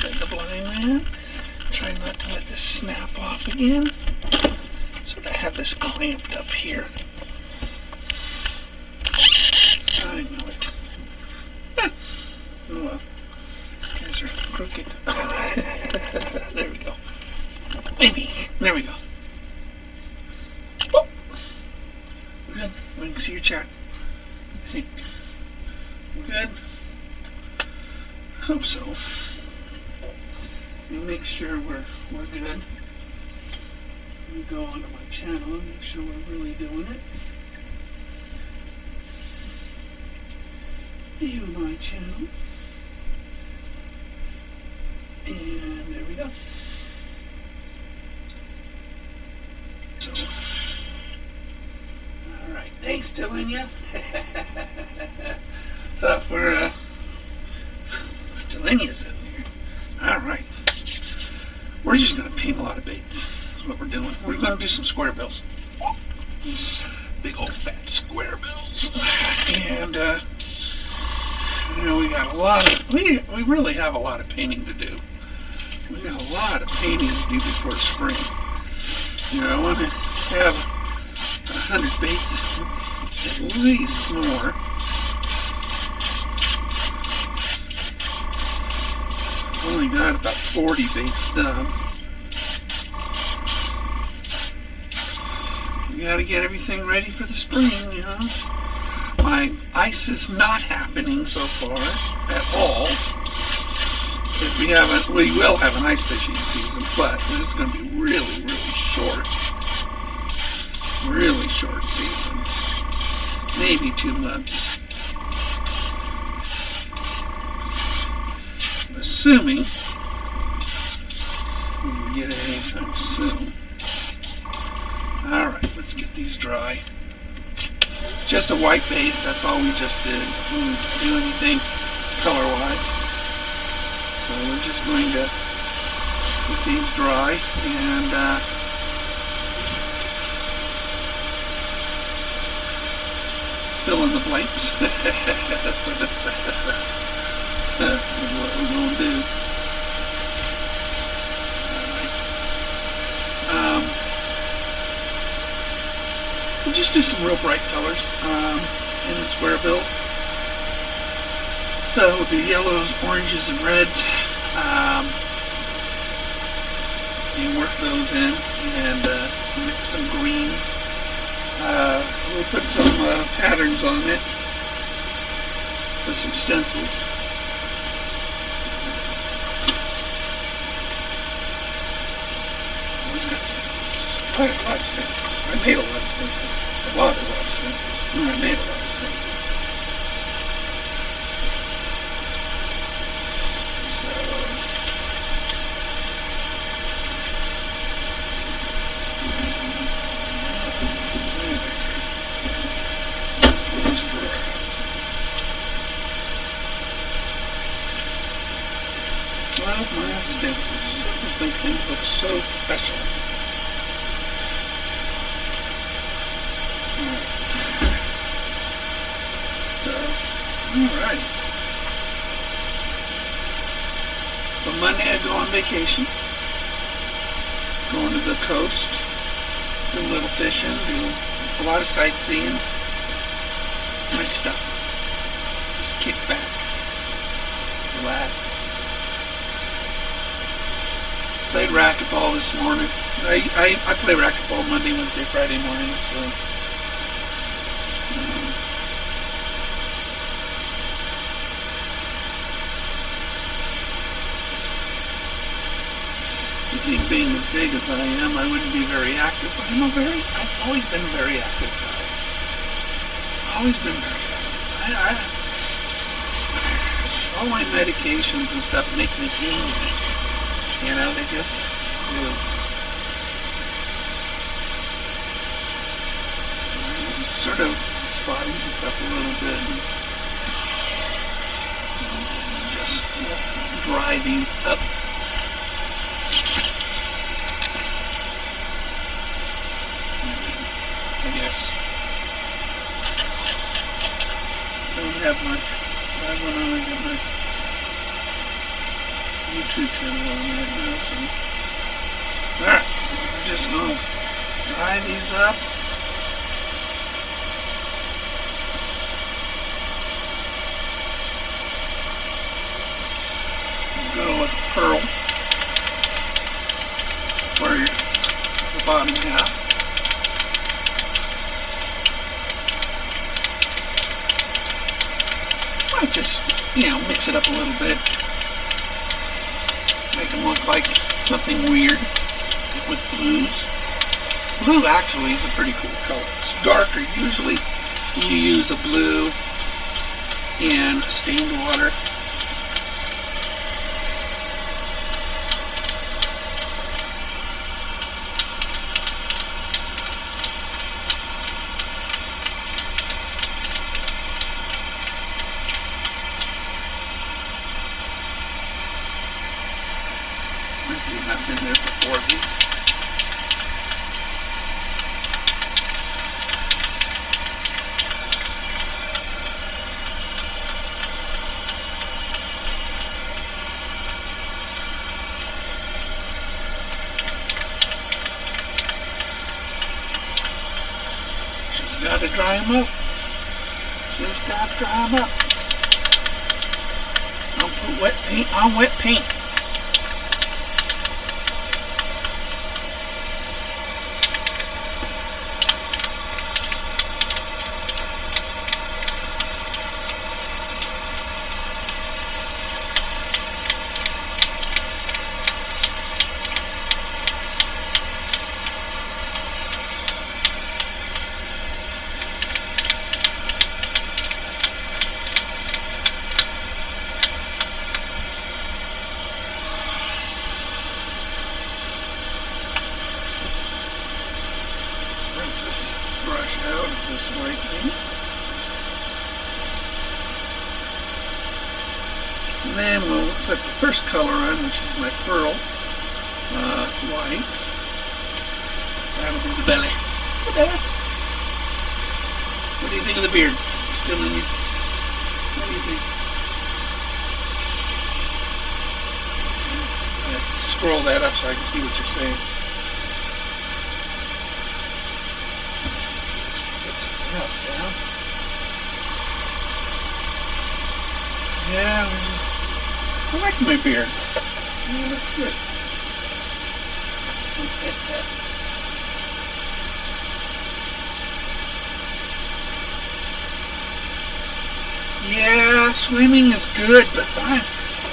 inside the blind man. Try not to let this snap off again. Sort of have this clamped up here. I know it. Oh well. These are crooked. There we go. Maybe. There we go. Oh. Good. We can see your chat. I think. We're good. Hope so. And make sure we're good. We go onto my channel and make sure we're really doing it. View my channel. And there we go. So, alright, they still in ya? So we're still in ya sitting here. Alright. We're just gonna paint a lot of baits. That's what we're doing. We're gonna do some square bills. Big old fat square bills. And you know, we got a lot of we really have a lot of painting to do. We got a lot of painting to do before spring. You know, I want to have 100 baits, at least more. Only got about 40 baits done. We got to get everything ready for the spring, you know. My ice is not happening so far at all. If we will have an ice fishing season, but it's going to be really, really short. Really short season. Maybe 2 months. Assuming we can get it anytime soon. Alright, let's get these dry. Just a white base, that's all we just did. We didn't do anything color-wise. So we're just going to get these dry and fill in the blanks. That's what we're going to do. Alright. We'll just do some real bright colors in the square bills. So the yellows, oranges, and reds, you can work those in, and some green. We'll put some patterns on it with some stencils. Always got stencils. Quite a lot of stencils. I made a lot of stencils. A lot of stencils. I made a lot of stencils. Love my stencils. Stencils make things look so professional. Alright. So Monday I go on vacation. Going to the coast. Do a little fishing. Do a lot of sightseeing. My stuff. Just kick back. Relax. Played racquetball this morning. I play racquetball Monday, Wednesday, Friday morning, so you think being as big as I am, I wouldn't be very active, but I've always been a very active guy. Always been very active. All my medications and stuff make me gain. You know, they just do. So just sort of spotting this up a little bit and just dry these up. I guess. Don't have much. I went on and got my YouTube channel on right now. So. Alright, we're just going to dry these up. Go with pearl for the bottom half. Might just, mix it up a little bit. Make them look like something weird with blues. Blue actually is a pretty cool color. It's darker. Usually you use a blue in stained water. I've been there for 4 of these. Just got to dry them up. Just got to dry them up. Don't put wet paint on wet paint. This brush out of this white paint. And then we'll put the first color on, which is my pearl white. That'll be the belly. The belly. What do you think of the beard? Still in you? What do you think? Scroll that up so I can see what you're saying. Else down. Yeah, I like my beard. Yeah, that's good. Yeah, swimming is good, but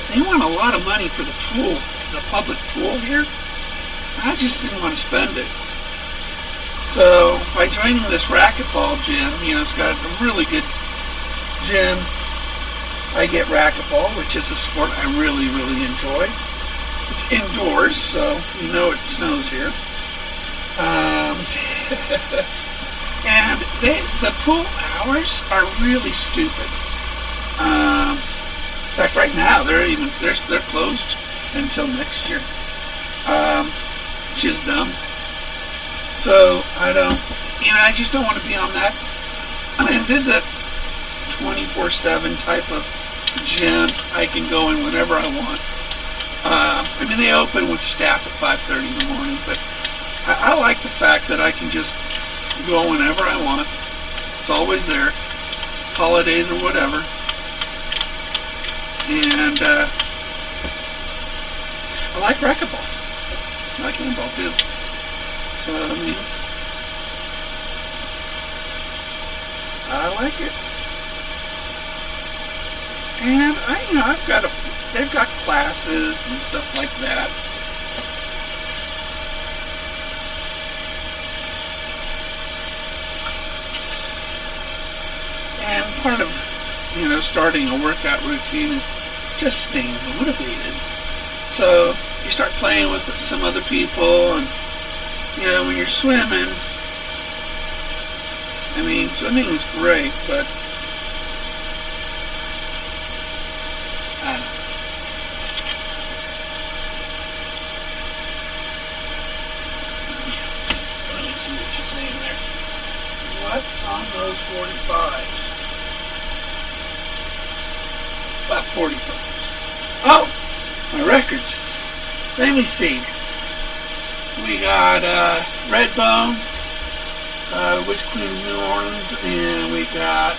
they want a lot of money for the pool, the public pool here. I just didn't want to spend it. So by joining this racquetball gym, it's got a really good gym. I get racquetball, which is a sport I really, really enjoy. It's indoors, so it snows here. And the pool hours are really stupid. In fact, right now they're closed until next year. It's just dumb. So I just don't want to be on that. This is a 24/7 type of gym. I can go in whenever I want. They open with staff at 5:30 in the morning, but I like the fact that I can just go whenever I want. It's always there, holidays or whatever. And I like racquetball. I like handball too. So, I like it. And they've got classes and stuff like that. And part of, starting a workout routine is just staying motivated. So, you start playing with some other people, and when you're swimming, swimming is great, but I don't know. Let me see what you're saying there. What's on those 45s? About 45s. Oh! my records. Let me see. We got Redbone, Witch Queen of New Orleans, and we got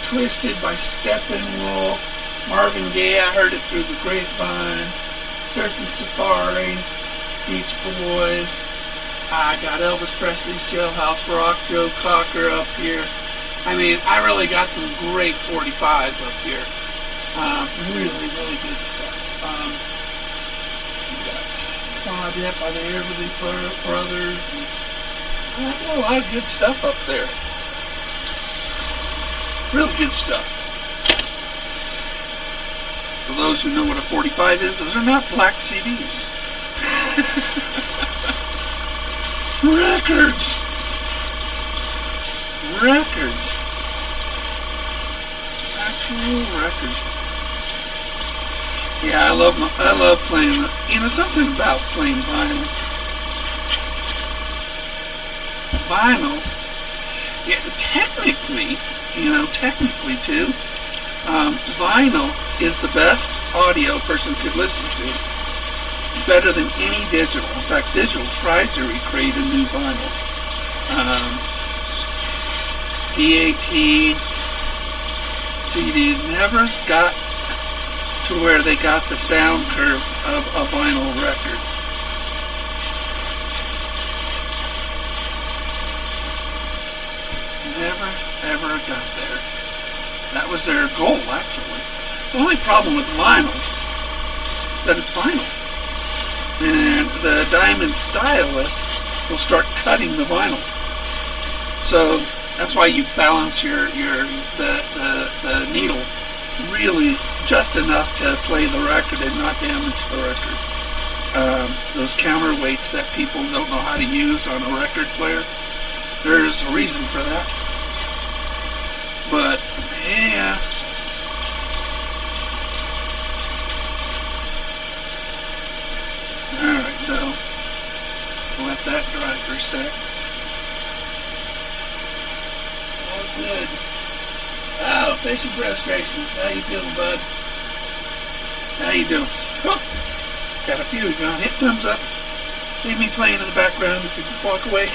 Twisted by Steppenwolf, Marvin Gaye, I heard it through the grapevine, Surfing Safari, Beach Boys. I got Elvis Presley's Jailhouse Rock, Joe Cocker up here. I mean, I really got some great 45s up here. Really, really good stuff. We got Claudette by the Everly Brothers. And I got a lot of good stuff up there. Really good stuff. For those who know what a 45 is, those are not black CDs. Records. Actual records. Yeah, I love playing. You know, something about playing vinyl. Yeah, technically too. Vinyl is the best audio a person could listen to. Better than any digital. In fact, digital tries to recreate a new vinyl. DAT, CDs never got to where they got the sound curve of a vinyl record. Never, ever got there. That was their goal, actually. The only problem with vinyl is that it's vinyl. And the diamond stylus will start cutting the vinyl. So that's why you balance the needle really just enough to play the record and not damage the record. Those counterweights that people don't know how to use on a record player, there's a reason for that. But yeah. Alright, so let that dry for a sec. Oh, good. Oh, Fishy Frustrations. How you feeling, bud? How you doing? Oh, got a few. Gone. Hit thumbs up. Leave me playing in the background if you can walk away.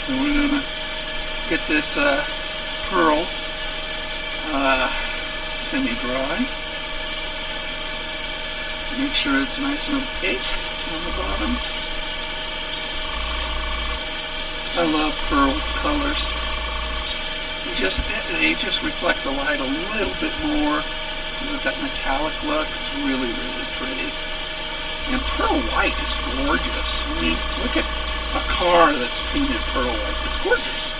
And we're gonna get this pearl semi-dry. Make sure it's nice and opaque on the bottom. I love pearl colors. They just reflect the light a little bit more. With that metallic look, it's really, really pretty. And pearl white is gorgeous. I mean, look at a car that's painted pearl white. It's gorgeous.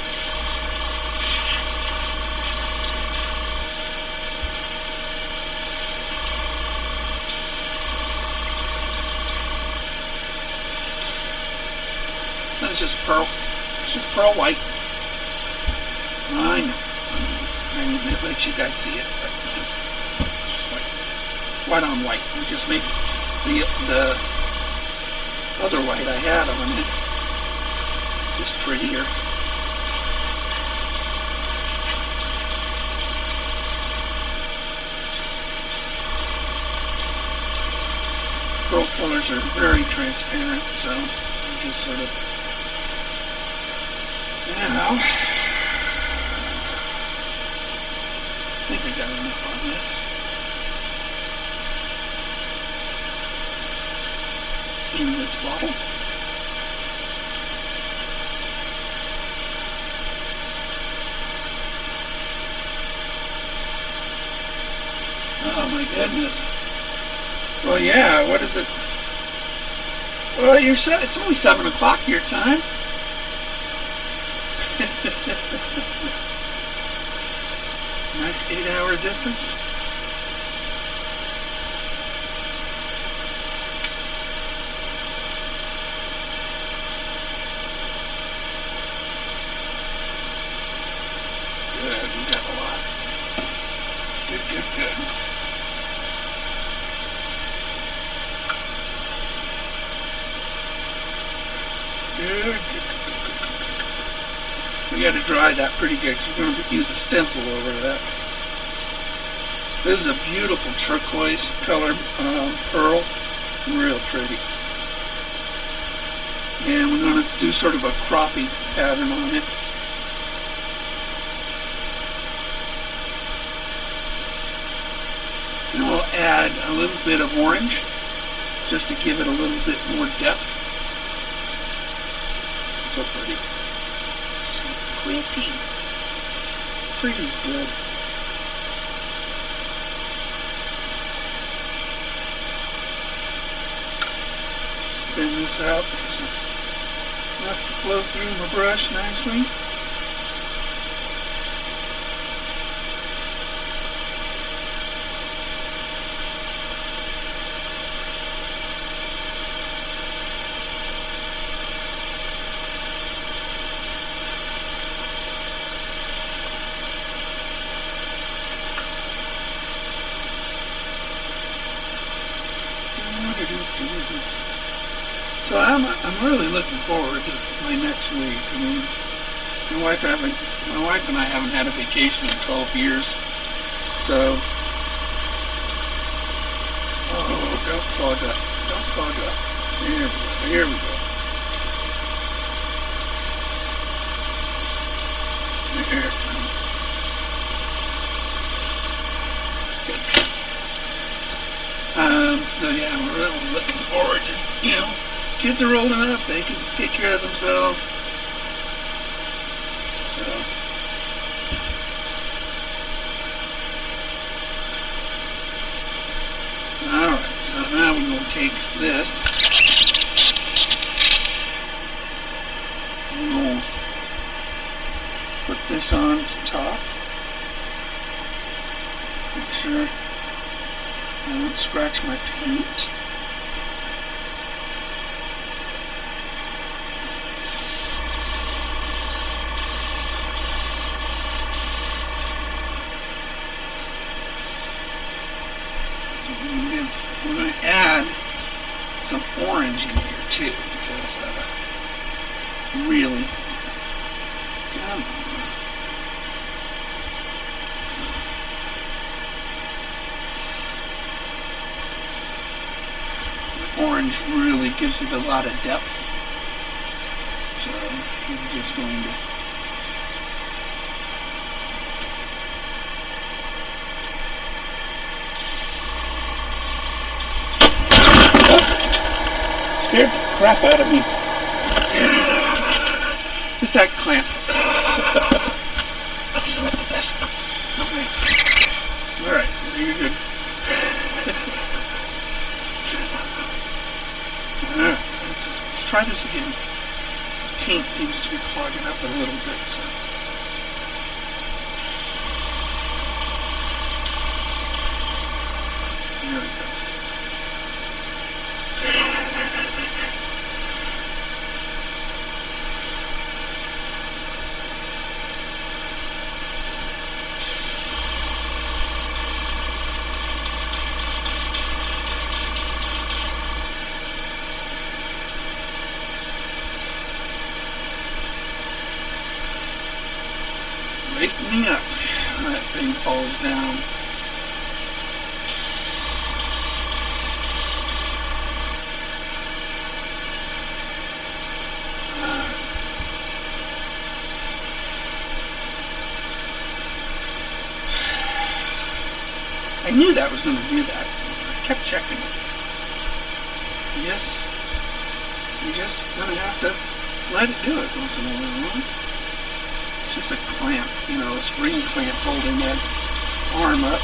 That's just pearl. It's just pearl white. I know. I didn't let you guys see it, but it's just white on white. It just makes the other white I had on it just prettier. Pearl colors are very transparent, so just sort of now I think I got enough on this. In this bottle. Oh my goodness. Well, yeah, what is it? Well, it's only 7 o'clock your time. Nice 8-hour difference. Good, we got a lot. Good. Good. We got to dry that pretty good because we're going to use a stencil over that. This is a beautiful turquoise color pearl. Real pretty. And we're going to do sort of a crappie pattern on it. And we'll add a little bit of orange just to give it a little bit more depth. So pretty. So pretty. Pretty's good. Just thin this out because enough to flow through my brush nicely. So I'm really looking forward to my next week. I mean, my wife and I haven't had a vacation in 12 years. So, oh, don't clog up. Don't clog up. Here we go. Here we go. There it comes. Good. So yeah, I'm really looking forward to, kids are old enough, they can take care of themselves. So, alright, so now we're going to take this. I'm going to put this on top. Make sure I don't scratch my paint. We're going to add some orange in here too, because really, come on. The orange really gives it a lot of depth, so I'm just going to scared the crap out of me. Just that clamp. That's not the best. Okay. Alright, so you're good. Alright, let's try this again. This paint seems to be clogging up a little bit, so. There we go. Wake me up. That thing falls down. I knew that was going to do that. I kept checking it. Yes, you're just going to have to let it do it once in a while. It's just a clamp, a spring clamp holding that arm up.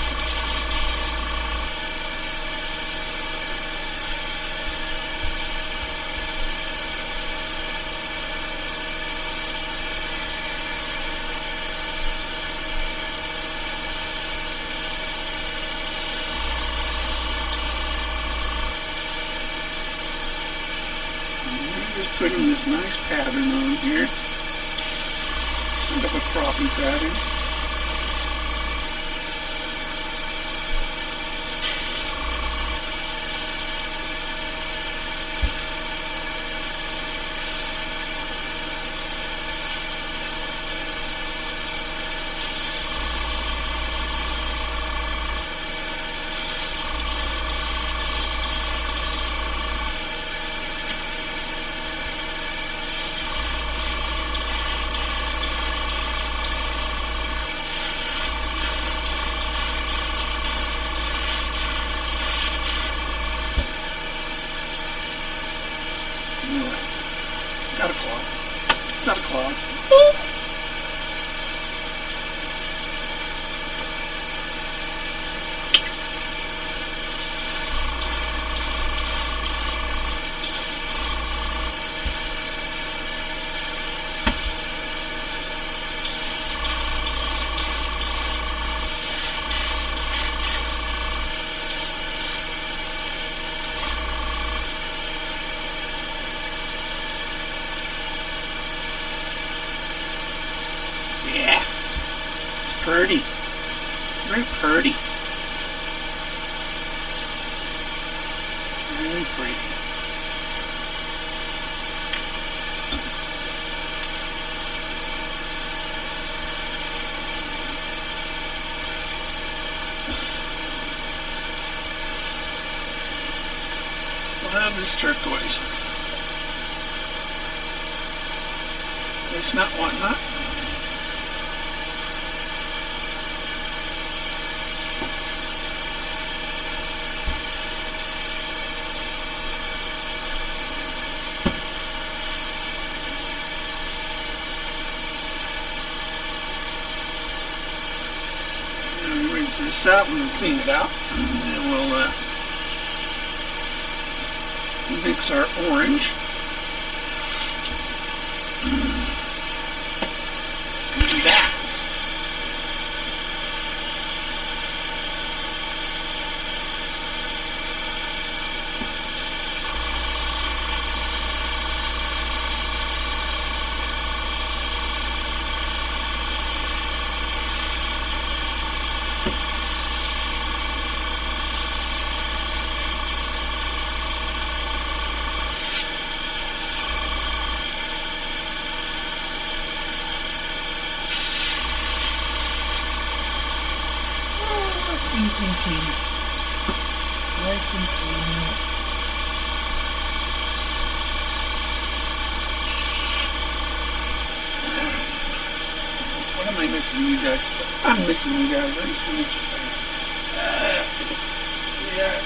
Just putting this nice pattern on here. Kind of a crappie pattern. Very pretty. We'll have this turquoise. It's not whatnot. Rinse this out and we'll clean it out, and then we'll mix our orange. Do that. Clean. Nice and clean. What am I missing, you guys? I'm missing you guys. Let me see what you're saying. Yeah.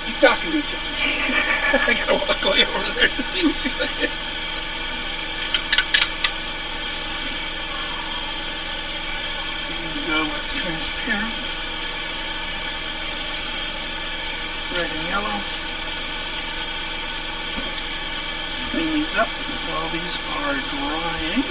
Keep talking to each other. I gotta walk way over there to see what you're saying. Go with transparent. Red and yellow. Let's clean these up while these are drying.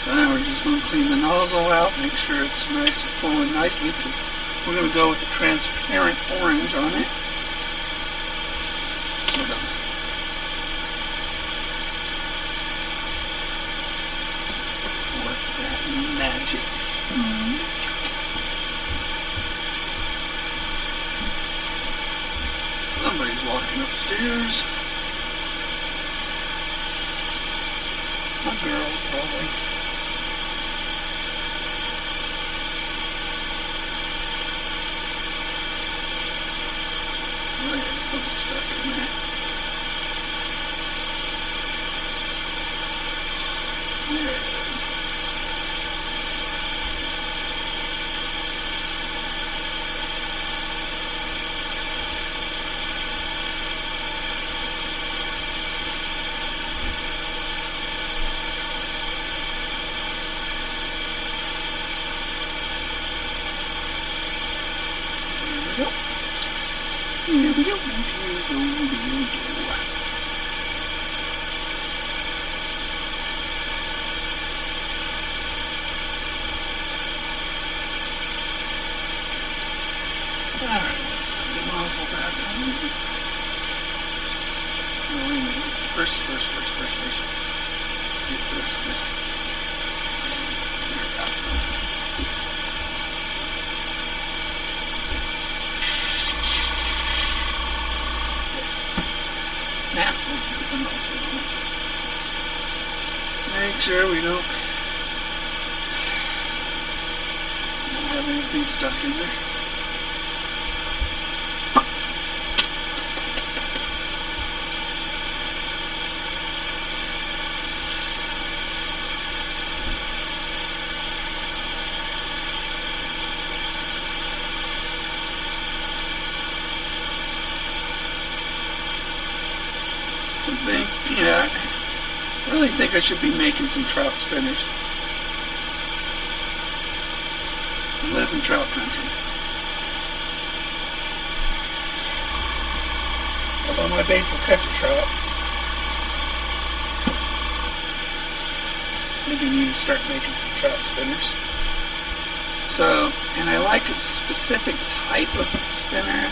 So now we're just going to clean the nozzle out, make sure it's nice and flowing nicely, because we're going to go with the transparent orange on it. Sort of. Work that magic. Somebody's walking upstairs. My girls, probably. There's something stuck in there. There it is. Here we go. Alright, let's put the nozzle back on. Oh, wait a minute. First. Let's get this thing. There we go. Now, we'll put the nozzle on. Make sure we don't have anything stuck in there. I really think I should be making some trout spinners. I live in trout country. Although my baits will catch a trout. maybe need to start making some trout spinners. So, and I like a specific type of spinner,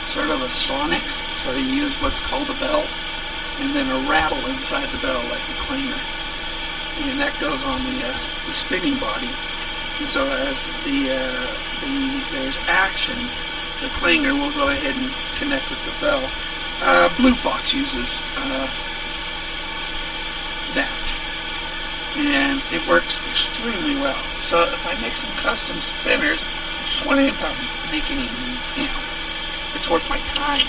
sort of a sonic. So I use what's called a bell, and then a rattle inside the bell like a clanger. And that goes on the spinning body. And so as there's action, the clanger will go ahead and connect with the bell. Blue Fox uses that, and it works extremely well. So if I make some custom spinners, I'm just wondering if I'm making it's worth my time.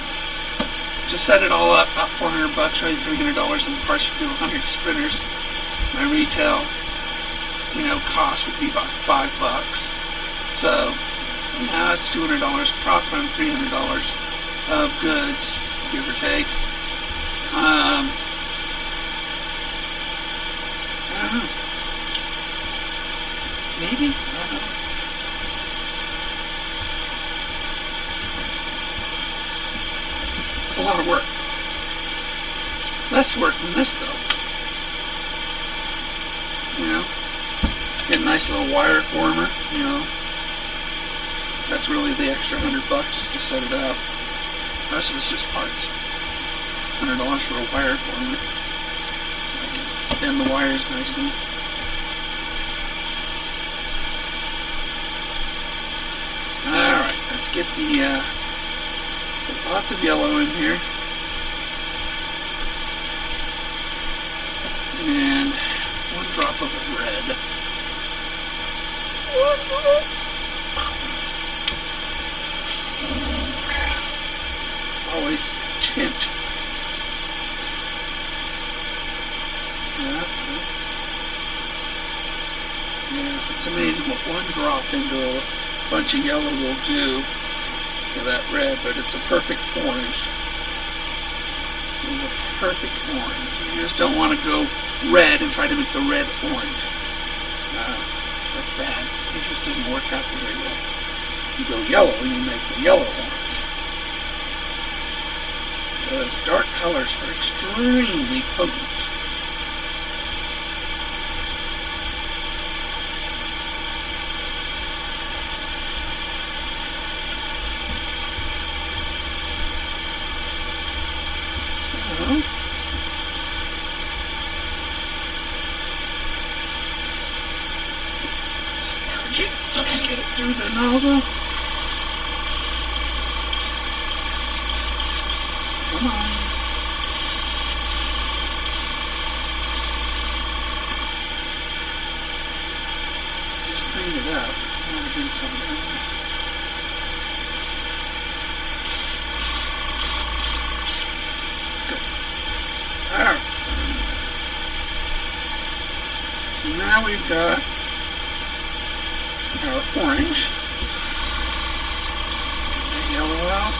Just set it all up, about $400, really $300 in parts to do 100 spinners. My retail, cost would be about $5. So, that's $200 profit on $300 of goods, give or take. I don't know. Maybe? I don't know. It's a lot of work. Less work than this, though. Get a nice little wire former, That's really the extra $100 to set it up. The rest of it's just parts. $100 for a wire former. So, bend the wires nicely. Alright, let's get lots of yellow in here. And one drop of red. Always tint. Yeah, it's amazing what one drop into a bunch of yellow will do for that red, but it's a perfect orange. It's a perfect orange. You just don't want to go red and try to make the red orange. That's bad. It just doesn't work out very well. You go yellow and you make the yellow orange. Those dark colors are extremely potent. Let's get it through the nozzle. Come on. Just clean it up. Might have been some in there. Good. Alright. So now we've got our orange. Get the yellow out.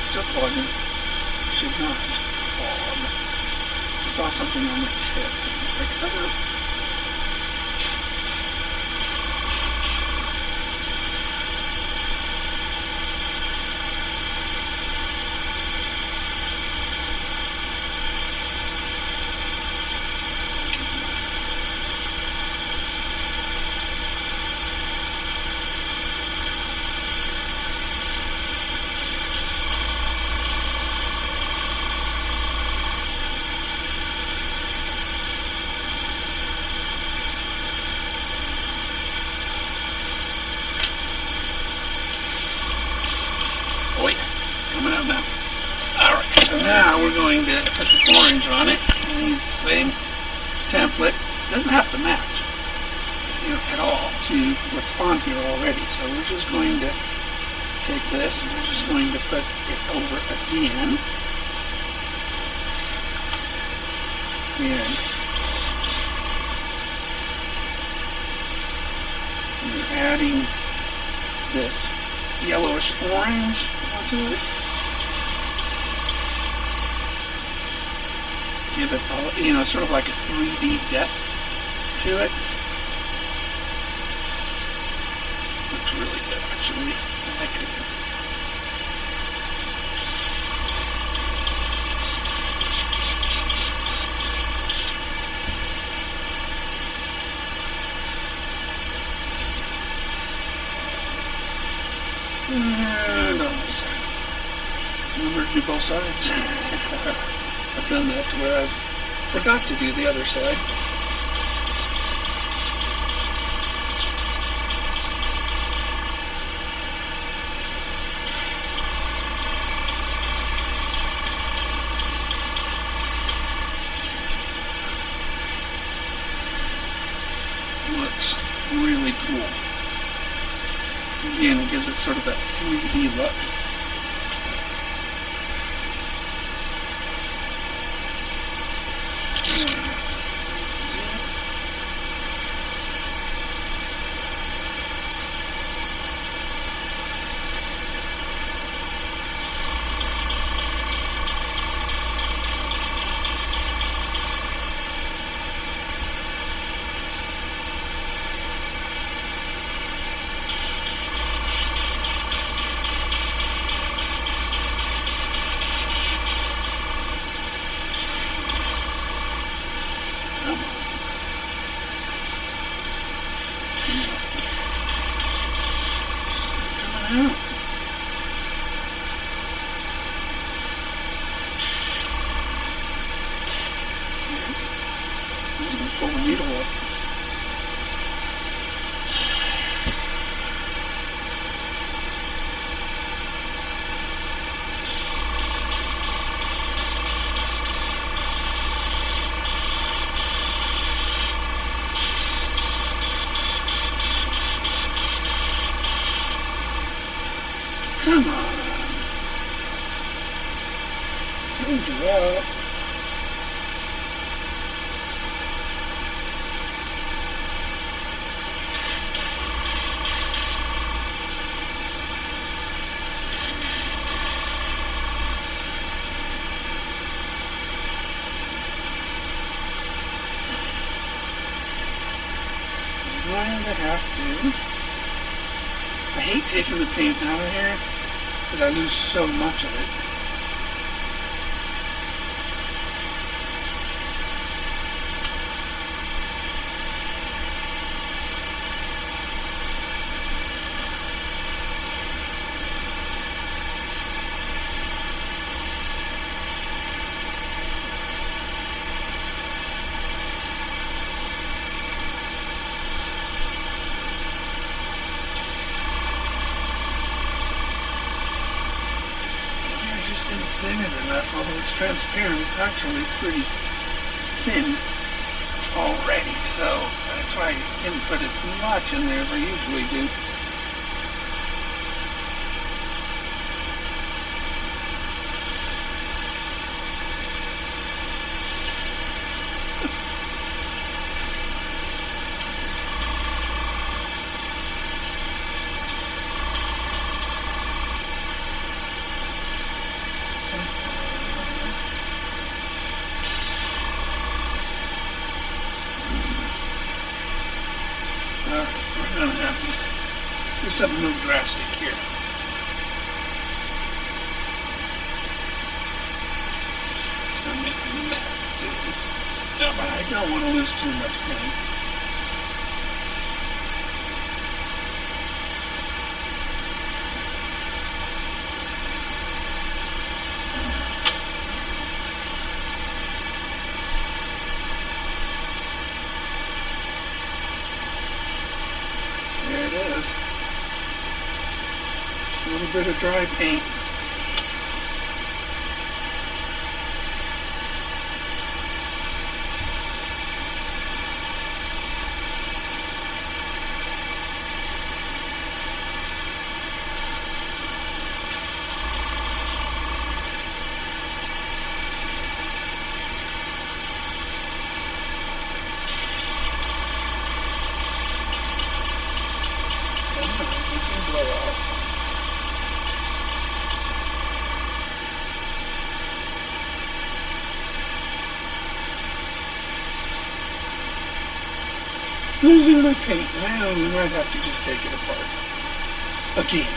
Still plugging. Should not clog. I saw something on the tip. It's like, oh. Oh yeah, it's coming out now. Alright, so now we're going to put the orange on it. And use the same template. It doesn't have to match, at all to what's on here already. So we're just going to take this and we're just going to put it over again. And we're adding this yellowish orange onto it. Give it, sort of like a 3D depth to it. Looks really good, actually. I like it. And on this side. Remember to do both sides. I've done that to where I've forgot to do the other side. Looks really cool. Again, it gives it sort of that 3D look. Pull the needle up. Come on. Don't do that. Going to have to. I hate taking the paint out of here because I lose so much of it. Thin it enough, although it's transparent, it's actually pretty thin already, so that's why I didn't put as much in there as I usually do. Alright, we're going to have to do something a little drastic here. It's going to make a mess too. No, but I don't want to lose too much paint. There it is. Just a little bit of dry paint. Losing my paint. Well, we might have to just take it apart. Again.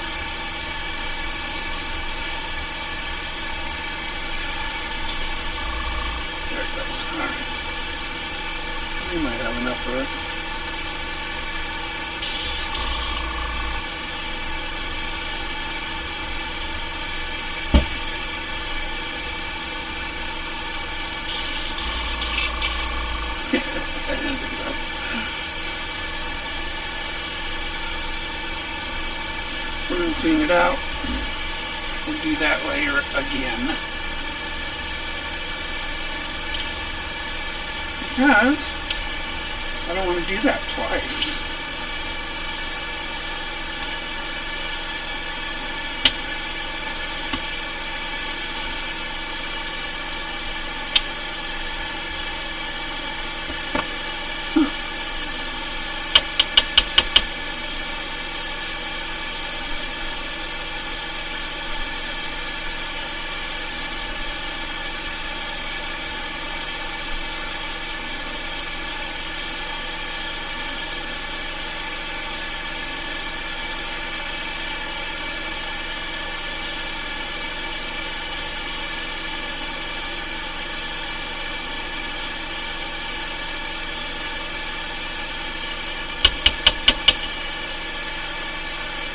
There it goes. Alright. We might have enough for it. it out and do that layer again. Because I don't want to do that twice.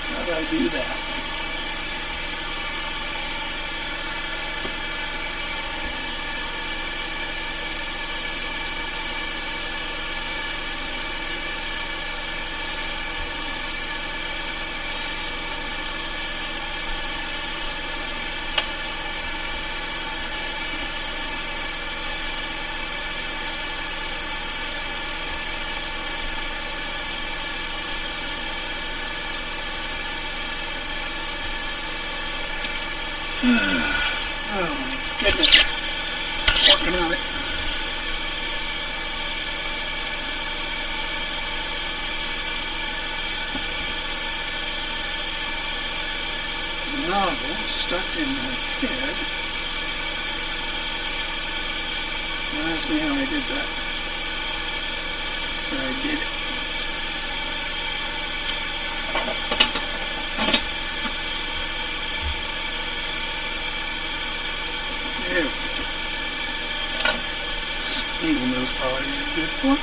How do I do that? Oh my goodness. Working on it. The nozzle stuck in my head. Ask me how I did that. But I did it. There we go. Even those probably are good for.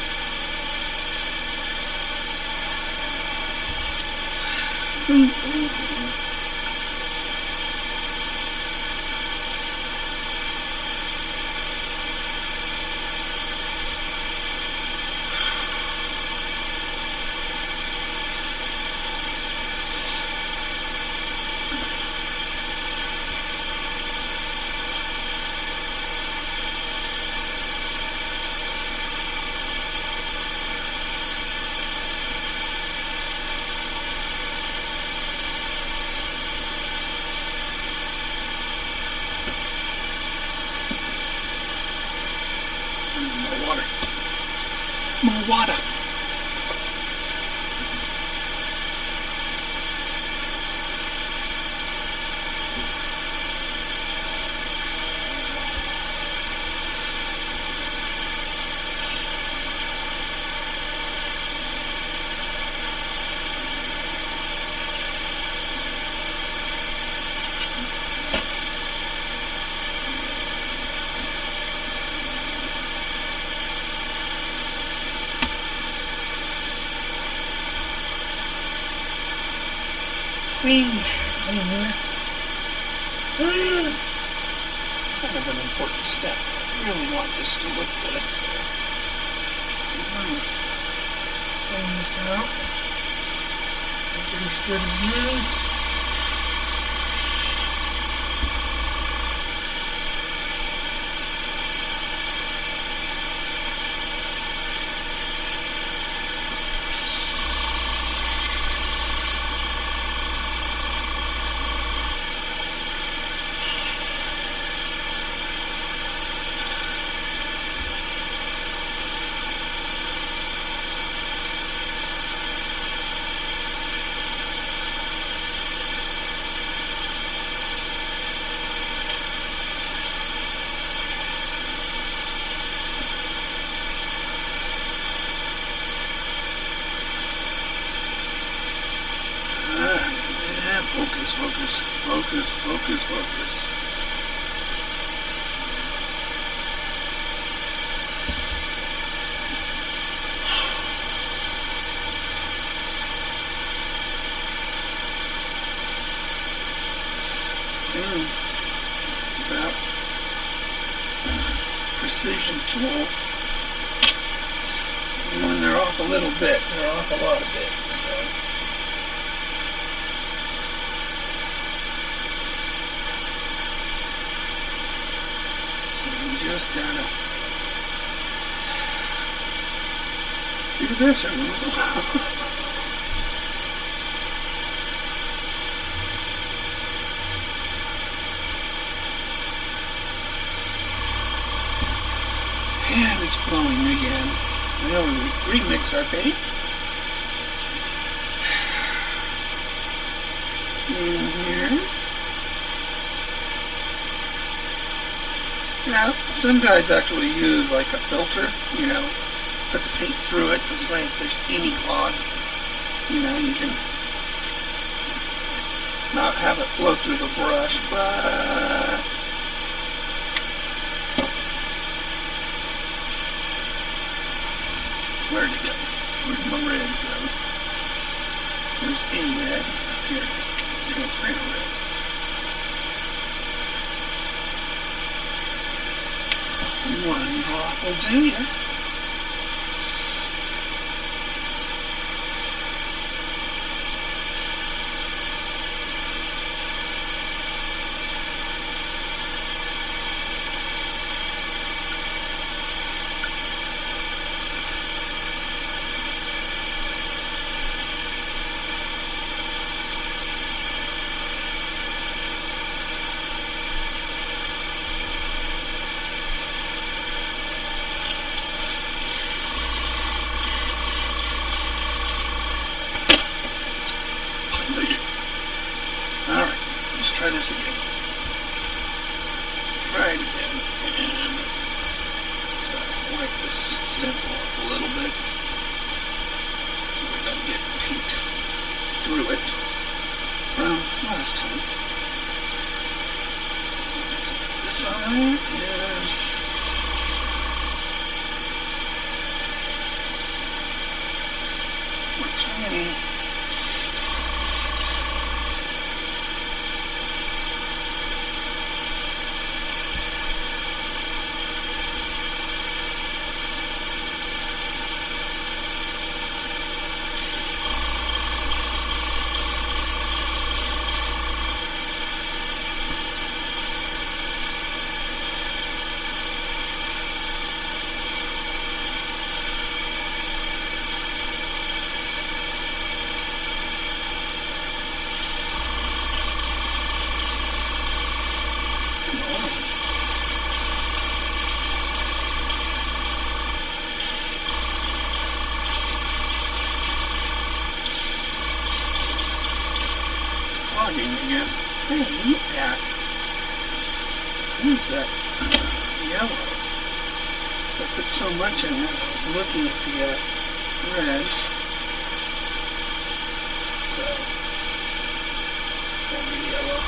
More water. Clean. It's kind of an important step. I really want this to look good, so clean this out. Make it as good as new. Focus, focus, focus, focus, focus. Things about precision tools. And when they're off a little bit, they're off a lot of bit. So just gotta do this every once in a while. And it's flowing again. Now we remix our bait. In here. Now, some guys actually use like a filter, you know, put the paint through it. This way, if there's any clogs, you know, you can not have it flow through the brush, but where'd it go? Where'd my red go? There's a red. Here it is. It's transparent red. One drop will do ya. Alright, let's try this again. Try it again. And so wipe this stencil up a little bit so we don't get paint through it from last time. Let's put this on and works for me. Again. Hey, eat that. What is that? Yellow. I put so much in it. I was looking at the red. So, that'll be yellow.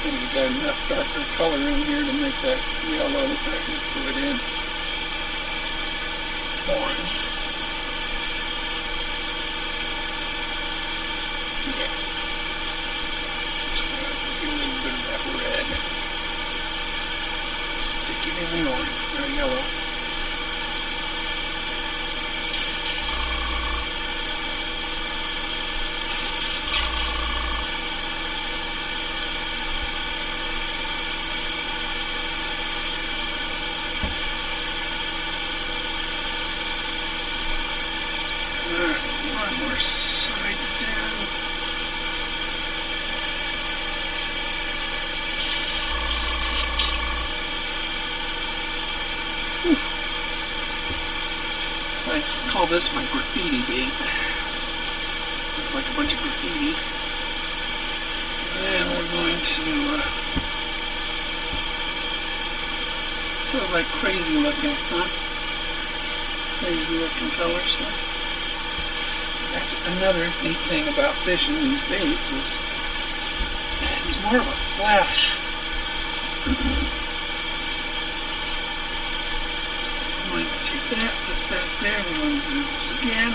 We've got enough darker color in here to make that yellow. I can put it in orange. Yeah. Just gonna get a little bit of that red. Stick it in the orange or yellow. One more side to do. So I call this my graffiti bait. Looks like a bunch of graffiti. And we're going to feels like crazy looking, huh? Crazy looking color stuff. That's another neat thing about fishing these baits is it's more of a flash. So I'm going to take that, put that there. We're going to do this again.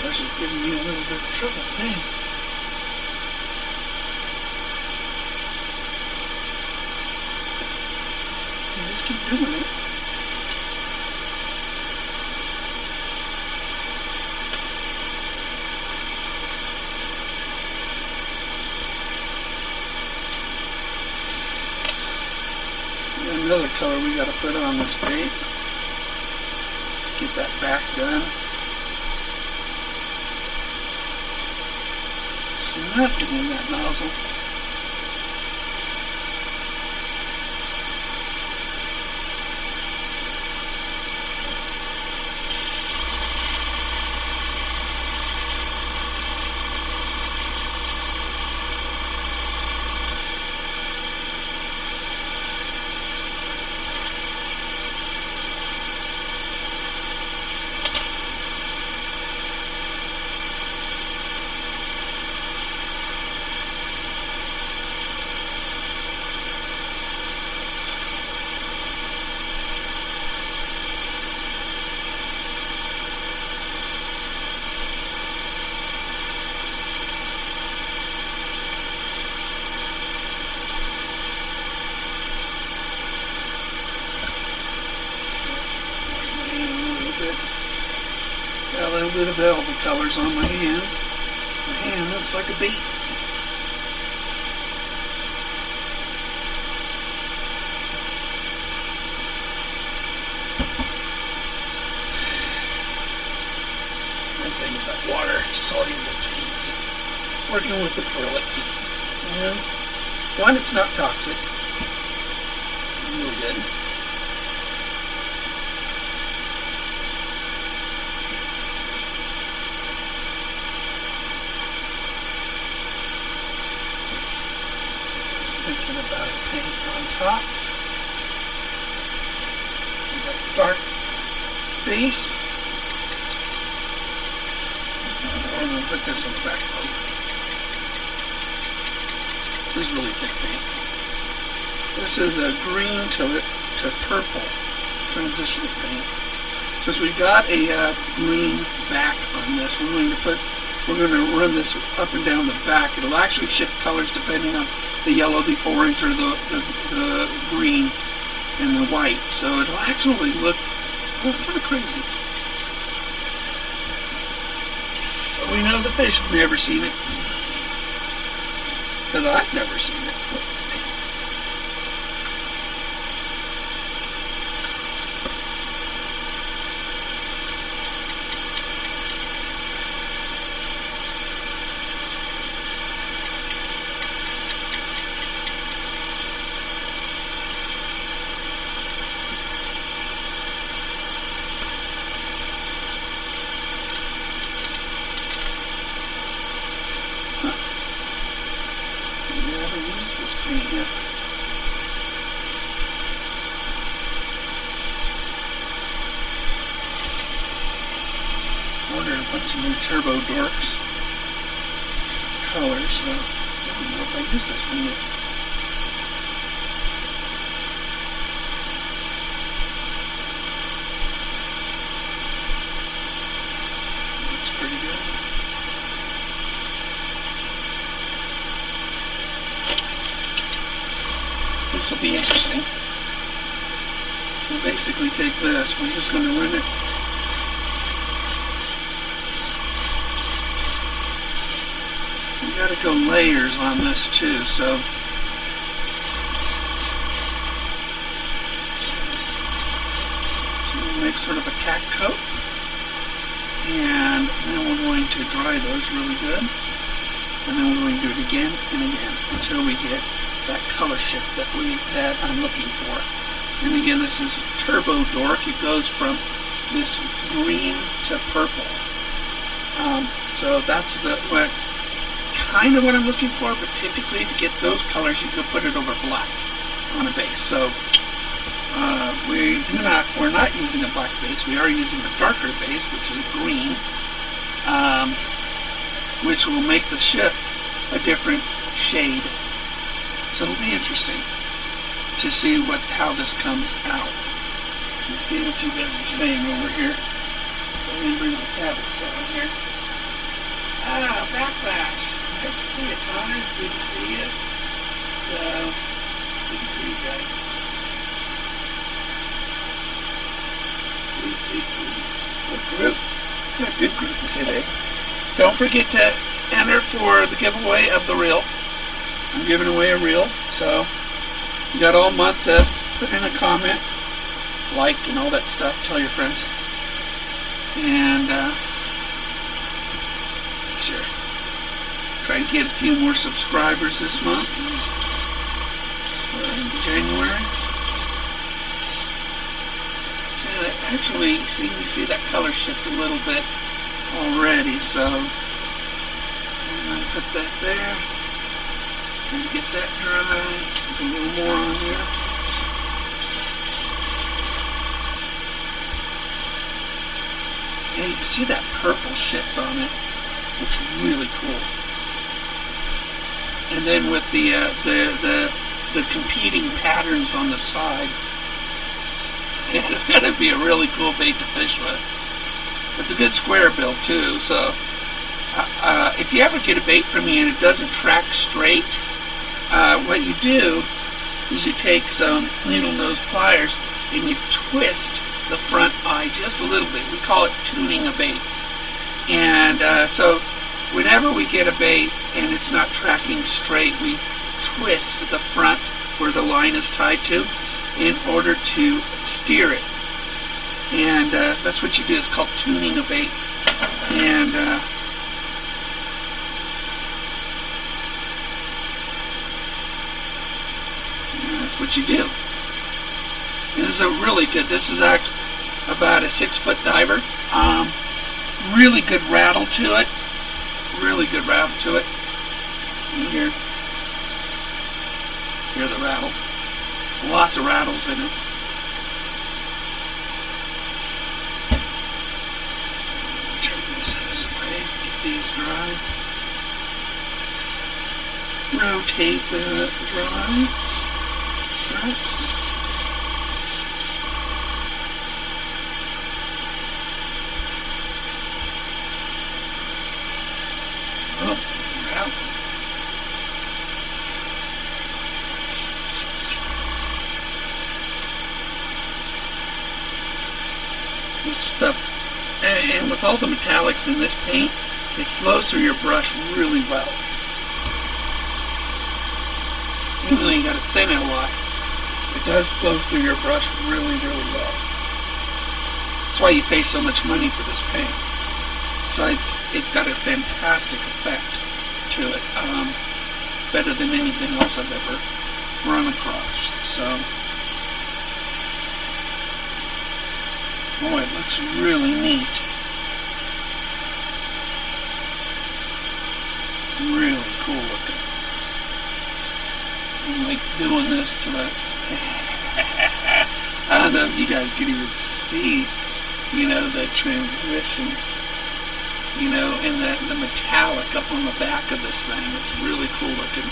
Is giving me a little bit of trouble, man. Just keep doing it. And another color we got to put on this bait. Get that back done. Nothing in that nozzle. Got a little bit of velvet colors on my hands. My hand looks like a bee. Nice thing about water soluble paints. Working with acrylics. And one, it's not toxic. Really good. Thinking about a paint on top. We got a dark base. I'm going to put this on the back plate. This is really thick paint. This is a green to purple transition paint. Since we've got a green back on this, we're going to run this up and down the back. It'll actually shift colors depending on the yellow, the orange, or the green and the white. So it'll actually look kind of crazy. But we know the fish have never seen it. Because I've never seen it. Ordered a bunch of new Turbo Dorks colors, so I don't know if I use this one yet. Looks pretty good. This will be interesting. We'll basically take this, we're just going to run it You got to go layers on this too, so we'll make sort of a tack coat, and then we're going to dry those really good, and then we're going to do it again and again until we get that color shift that I'm looking for. And again, this is Turbo Dork. It goes from this green to purple. So that's kind of what I'm looking for, but typically to get those colors, you could put it over black on a base. So we're not using a black base. We are using a darker base, which is green, which will make the shift a different shade. So it'll be interesting to see how this comes out. Let's see what you guys are saying over here. So I'm going to bring my tablet down here. Backlash. Nice to see you, Connor. It's good to see you. So, good to see you guys. Sweet. Good group. Got a good group today. Don't forget to enter for the giveaway of the reel. I'm giving away a reel, so you got all month to put in a comment, like, and all that stuff. Tell your friends. And sure. Try to get a few more subscribers this month. We're in January. So actually, you see that color shift a little bit already. So I'm going to put that there. And get that dry. Put a little more on here. Yeah, you can see that purple shift on it. Looks really cool. And then with the competing patterns on the side, it's going to be a really cool bait to fish with. It's a good square bill too. So if you ever get a bait from me and it doesn't track straight, what you do is you take some needle nose pliers and you twist the front eye just a little bit. We call it tuning a bait. And so whenever we get a bait and it's not tracking straight, we twist the front where the line is tied to in order to steer it. And that's what you do. It's called tuning a bait. And that's what you do. And this is a really good, this is actually about a 6-foot diver. Really good rattle to it. Really good rattle to it. You hear the rattle. Lots of rattles in it. Turn this way. Get these dry. Rotate the dry. Right. Oh, yeah. This stuff, and with all the metallics in this paint, it flows through your brush really well. Even though you got to thin it a lot, it does flow through your brush really, really well. That's why you pay so much money for this paint. Besides, it's got a fantastic effect to it. Better than anything else I've ever run across. So, boy, it looks really neat. Really cool looking. I'm like doing this to the I don't know if you guys can even see, the transition, and the metallic up on the back of this thing. It's really cool looking.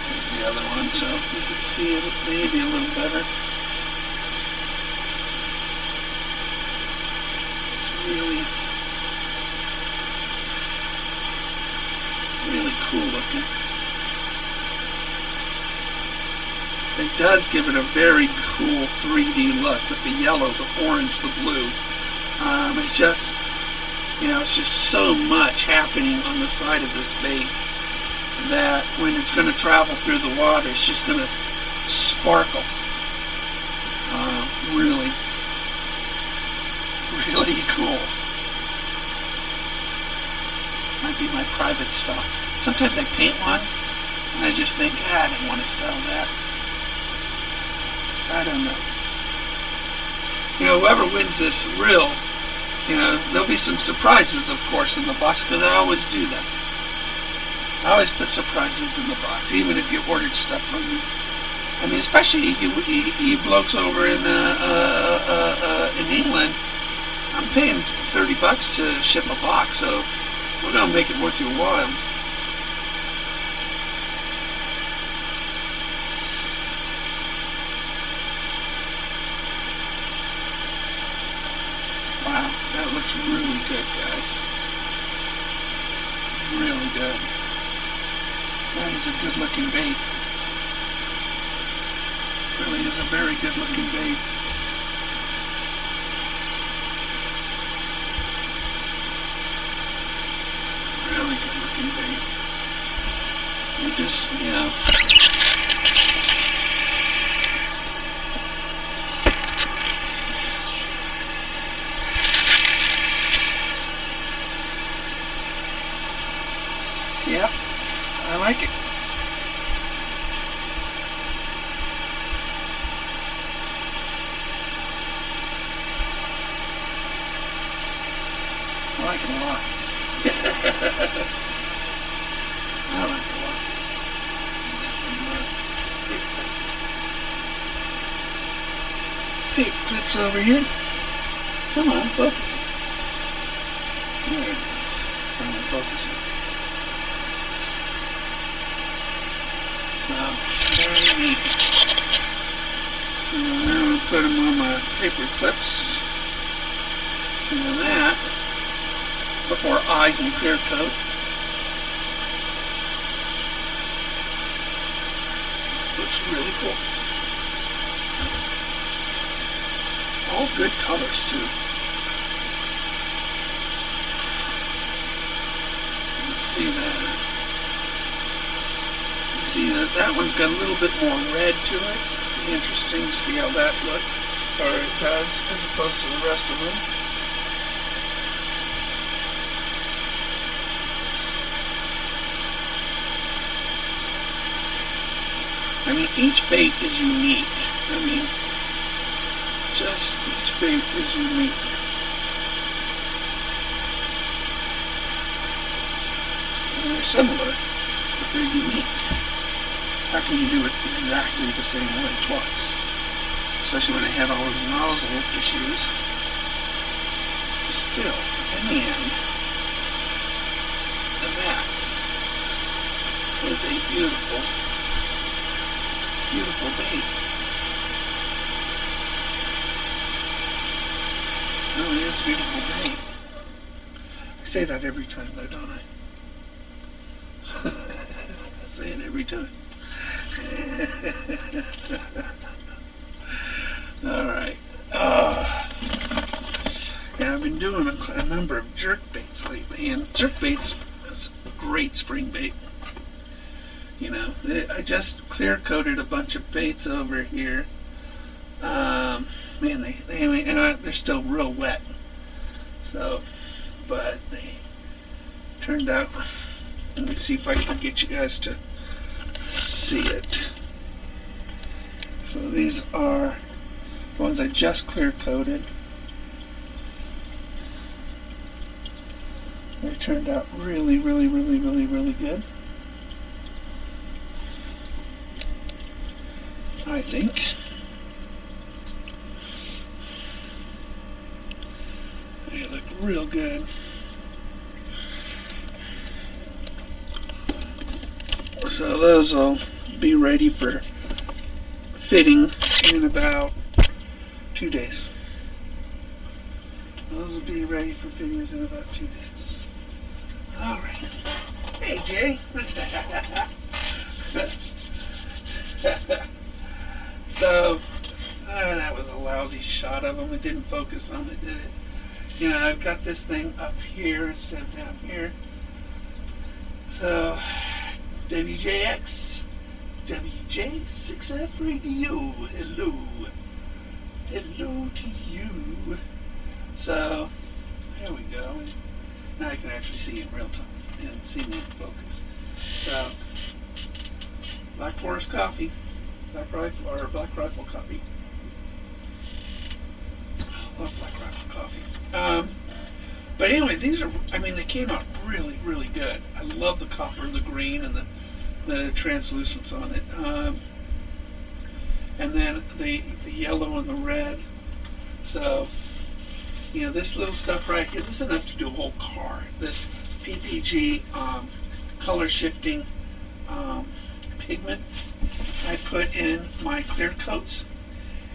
There's the other one, so you can see it maybe a little better. It's really cool looking. It does give it a very cool 3D look with the yellow, the orange, the blue. It's just, it's just so much happening on the side of this bait that when it's going to travel through the water, it's just going to sparkle. Really, really cool. Might be my private stock. Sometimes I paint one and I just think, I don't want to sell that. I don't know. Whoever wins this reel, there'll be some surprises, of course, in the box, because I always do that. I always put surprises in the box, even if you ordered stuff from me. I mean, especially you blokes over in England. I'm paying $30 to ship a box, so we're gonna make it worth your while. Wow, that looks really good, guys. Really good. That is a good looking bait. Really is a very good looking bait. Really good looking bait. You just, yeah, I like it. I like it a lot. I like it a lot. Get some paper clips over here. Come on, focus. There it is. Finally focusing. So, very neat. And then I'll put them on my paper clips. And then that, before eyes and clear coat. Looks really cool. All good colors too. You see that? You see that one's got a little bit more red to it. It'd be interesting to see how that looks, or it does, as opposed to the rest of them. I mean, each bait is unique. I mean, just each bait is unique. And they're similar, but they're unique. How can you do it exactly the same way twice? Especially when I had all those nozzle issues. Still, in the end, that is a beautiful bait. It really is a beautiful bait. I say that every time though, don't I? I say it every time. Alright. Yeah, I've been doing a number of jerk baits lately, and jerk baits is a great spring bait. I just clear coated a bunch of baits over here. Man, they're still real wet. So, but they turned out. Let me see if I can get you guys to see it. So these are the ones I just clear coated. They turned out really, really, really, really, really good. I think. They look real good. So those will be ready for fitting in about 2 days. Those will be ready for fittings in about 2 days. Alright. Hey, Jay. So, that was a lousy shot of them. It didn't focus on it, did it? You know, I've got this thing up here instead of down here. So, WJX, WJ6F Radio, hello. Hello to you. So, there we go. Now I can actually see in real time and see me in focus. So, Black Forest coffee, Black Rifle coffee. I love Black Rifle coffee. But anyway, these are, I mean, they came out really, really good. I love the copper and the green and the translucence on it. And then the yellow and the red. So, you know, this little stuff right here, this is enough to do a whole car. This PPG color shifting pigment I put in my clear coats,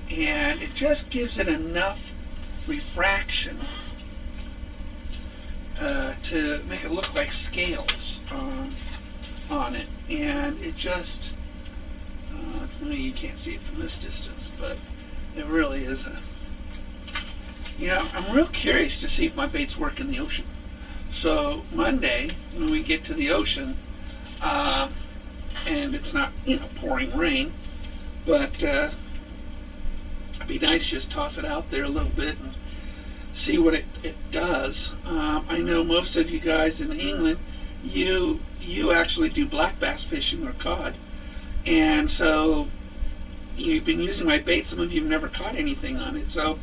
and it just gives it enough refraction to make it look like scales on it. And it just, you can't see it from this distance, but it really is a, you know, I'm real curious to see if my baits work in the ocean. So Monday, when we get to the ocean, and it's not, you know, pouring rain, but it'd be nice to just toss it out there a little bit and see what it does. I know most of you guys in England, you actually do black bass fishing or cod, and so you've been using my bait. Some of you have never caught anything on it, so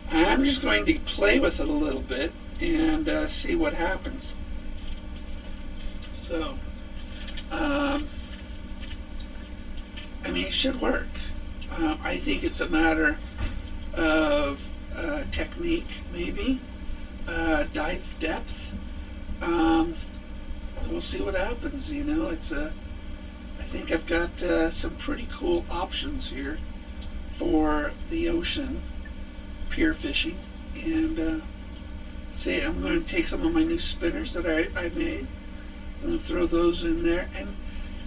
I'm just going to play with it a little bit and see what happens. So, I mean, it should work. I think it's a matter of technique, maybe, dive depth. We'll see what happens. You know, I think I've got some pretty cool options here for the ocean pier fishing. And see, I'm going to take some of my new spinners that I made. I'm going to throw those in there. And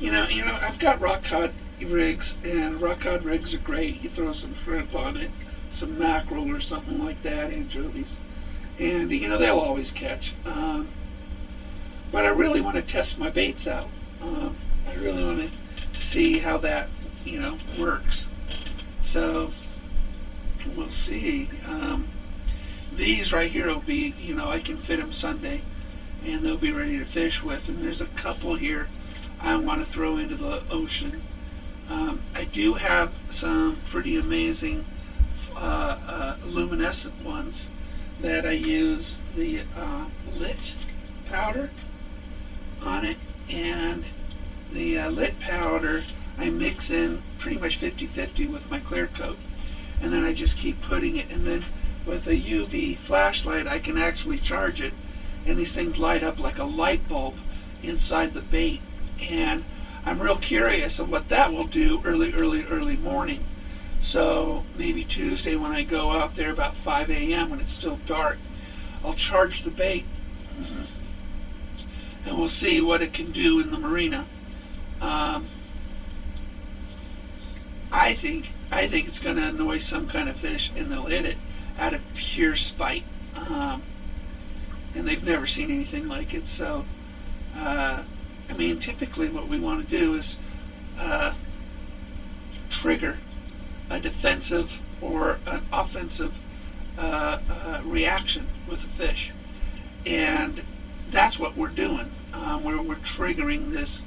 you know, I've got rock cod rigs, and rock cod rigs are great. You throw some shrimp on it, some mackerel or something like that, anchovies, and you know, they'll always catch. But I really want to test my baits out. I really want to see how that, you know, works. So we'll see. These right here will be, you know, I can fit them Sunday, and they'll be ready to fish with. And there's a couple here I want to throw into the ocean. I do have some pretty amazing luminescent ones that I use the lit powder on it, and the lit powder I mix in pretty much 50-50 with my clear coat, and then I just keep putting it, and then with a UV flashlight I can actually charge it, and these things light up like a light bulb inside the bait. And I'm real curious of what that will do early morning. So maybe Tuesday when I go out there about 5 a.m. when it's still dark, I'll charge the bait, and we'll see what it can do in the marina. I think it's going to annoy some kind of fish, and they'll hit it out of pure spite. And they've never seen anything like it. So, I mean, typically what we want to do is trigger a defensive or an offensive reaction with a fish, and that's what we're doing. We're triggering this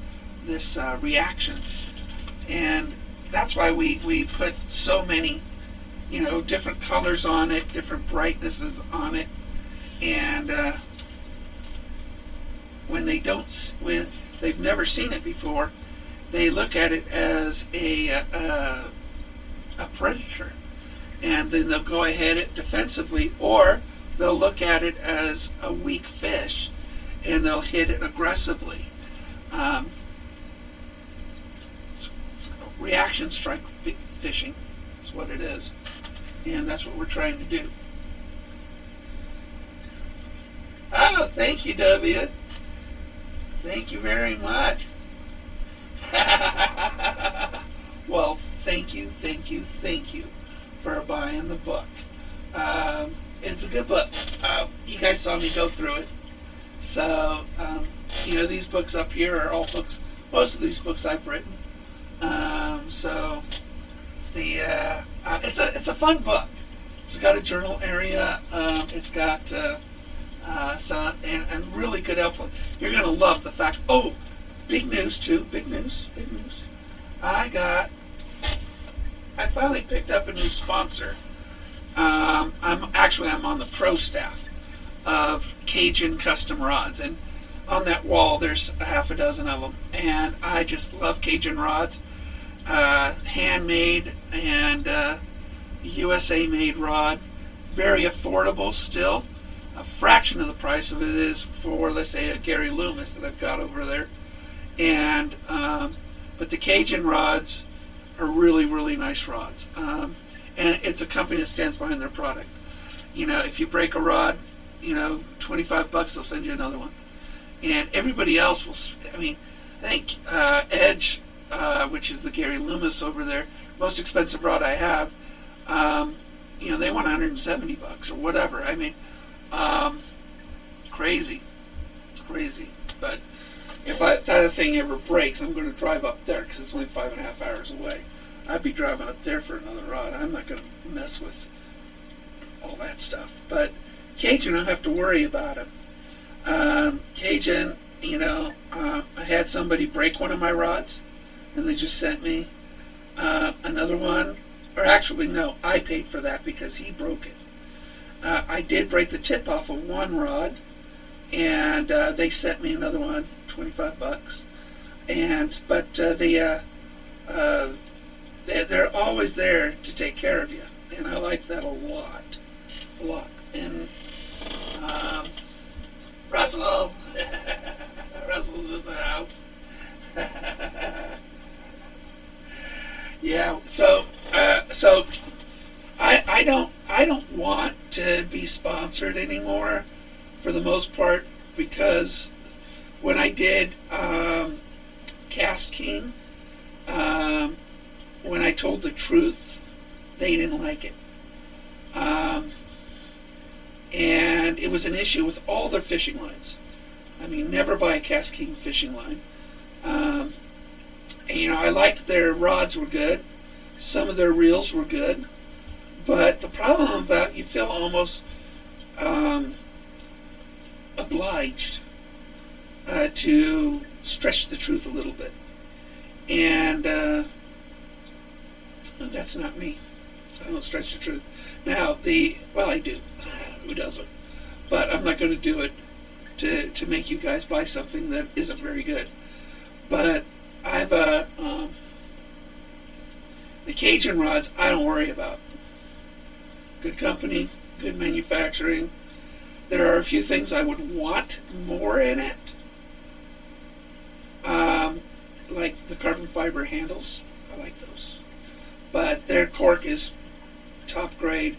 reaction, and that's why we put so many, you know, different colors on it, different brightnesses on it, and when they've never seen it before, they look at it as a predator, and then they'll go ahead it defensively, or they'll look at it as a weak fish and they'll hit it aggressively. Reaction strike fishing is what it is, and that's what we're trying to do. Oh, thank you, W. Thank you very much. Well, thank you for buying the book. It's a good book. You guys saw me go through it. So, these books up here are all books, most of these books I've written. So, it's a fun book. It's got a journal area. It's got some, and really good helpful. You're going to love the fact, big news too, big news. I finally picked up a new sponsor. I'm on the pro staff of Cajun Custom Rods, and on that wall there's a half a dozen of them, and I just love Cajun rods, handmade and USA made rod, very affordable still, a fraction of the price of it is for, let's say, a Gary Loomis that I've got over there, and but the Cajun rods are really, really nice rods, and it's a company that stands behind their product. If you break a rod, $25, they'll send you another one. And everybody else will, I think Edge, which is the Gary Loomis over there, most expensive rod I have, they want $170 or whatever. Crazy. But if that thing ever breaks, I'm going to drive up there because it's only 5.5 hours away. I'd be driving up there for another rod. I'm not going to mess with all that stuff. But Cajun, I don't have to worry about them. Cajun, I had somebody break one of my rods, and they just sent me another one. Or actually, no, I paid for that because he broke it. I did break the tip off of one rod, and they sent me another one, $25. But they're always there to take care of you, and I like that a lot. And Russell's in the house. Yeah. So I don't want to be sponsored anymore, for the most part, because when I did Cast King, when I told the truth, they didn't like it. And it was an issue with all their fishing lines. Never buy a Cast King fishing line. And, I liked their rods were good. Some of their reels were good. But the problem about, you feel almost obliged to stretch the truth a little bit. And that's not me. I don't stretch the truth. Now, I do. Who doesn't? But I'm not going to do it to make you guys buy something that isn't very good. But I've the Cajun rods I don't worry about. Good company, good manufacturing. There are a few things I would want more in it, like the carbon fiber handles. I like those, but their cork is top grade.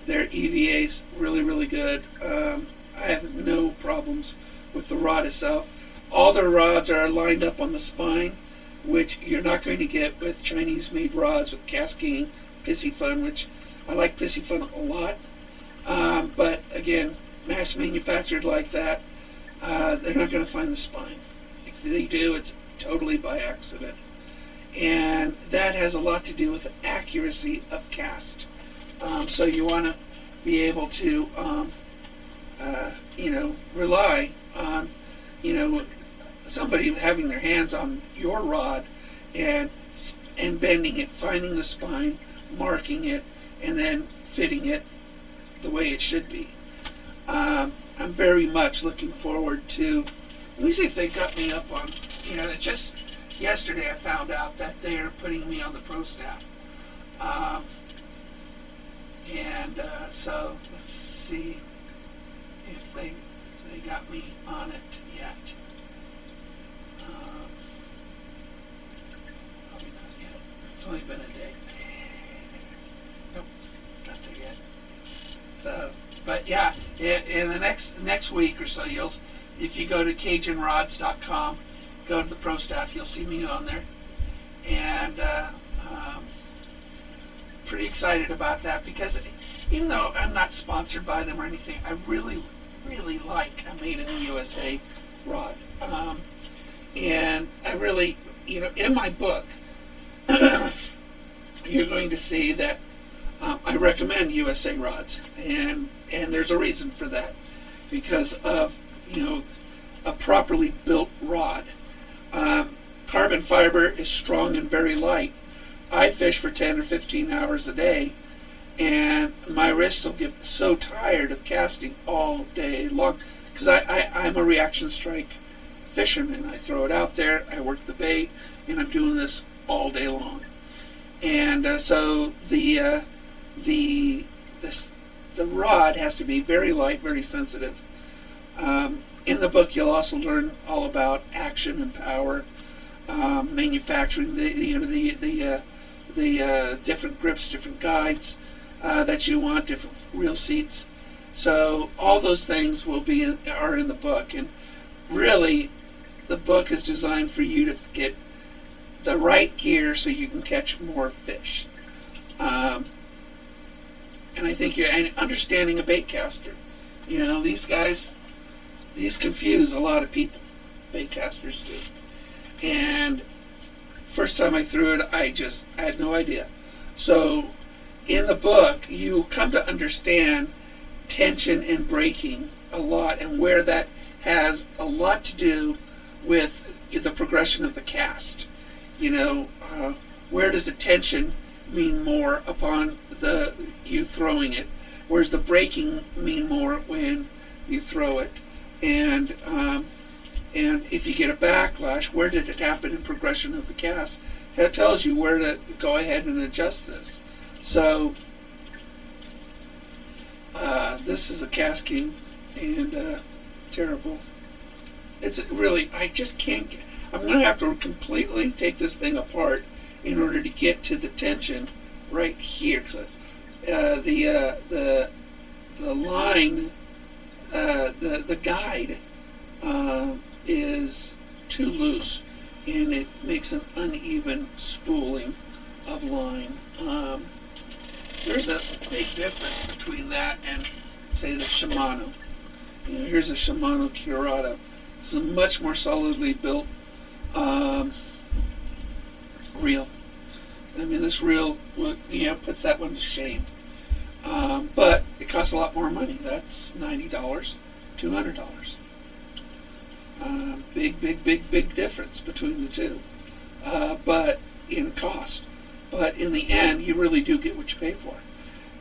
Their EVA's really, really good. I have no problems with the rod itself. All their rods are lined up on the spine, which you're not going to get with Chinese-made rods with Cast King, Pissy Fun, which I like Pissy Fun a lot. But again, mass manufactured like that, they're not going to find the spine. If they do, it's totally by accident. And that has a lot to do with the accuracy of cast. So you want to be able to, rely on, somebody having their hands on your rod and bending it, finding the spine, marking it, and then fitting it the way it should be. I'm very much looking forward to. Let me see if they got me up on. Just yesterday I found out that they are putting me on the pro staff. So let's see if they got me on it yet. Probably not yet. It's only been a day. Nope, not there yet. So, but yeah, in the next week or so, if you go to CajunRods.com, go to the pro staff, you'll see me on there, and pretty excited about that because even though I'm not sponsored by them or anything, I really, really like a made in the USA rod. And I really, in my book, you're going to see that I recommend USA rods, and there's a reason for that, because of a properly built rod. Carbon fiber is strong and very light. I fish for 10 or 15 hours a day, and my wrists will get so tired of casting all day long because I'm a reaction strike fisherman. I throw it out there, I work the bait, and I'm doing this all day long. And so the rod has to be very light, very sensitive. In the book, you'll also learn all about action and power, manufacturing, the different grips, different guides that you want, different reel seats. So all those things are in the book, and really, the book is designed for you to get the right gear so you can catch more fish. And I think and understanding a bait caster. These confuse a lot of people. Bait casters do. And first time I threw it, I had no idea. So in the book, you come to understand tension and braking a lot, and where that has a lot to do with the progression of the cast. Where does the tension mean more upon you throwing it? Where's the braking mean more when you throw it? And if you get a backlash, where did it happen in progression of the cast? That tells you where to go ahead and adjust this. So this is a cast king, and terrible. It's really, I just can't get, I'm going to have to completely take this thing apart in order to get to the tension right here. The line, the guide is too loose, and it makes an uneven spooling of line. There's a big difference between that and, say, the Shimano. Here's a Shimano Curado. This is a much more solidly built reel. I mean, this reel puts that one to shame. But it costs a lot more money. That's $90, $200. Big difference between the two. But in cost. But in the end, you really do get what you pay for.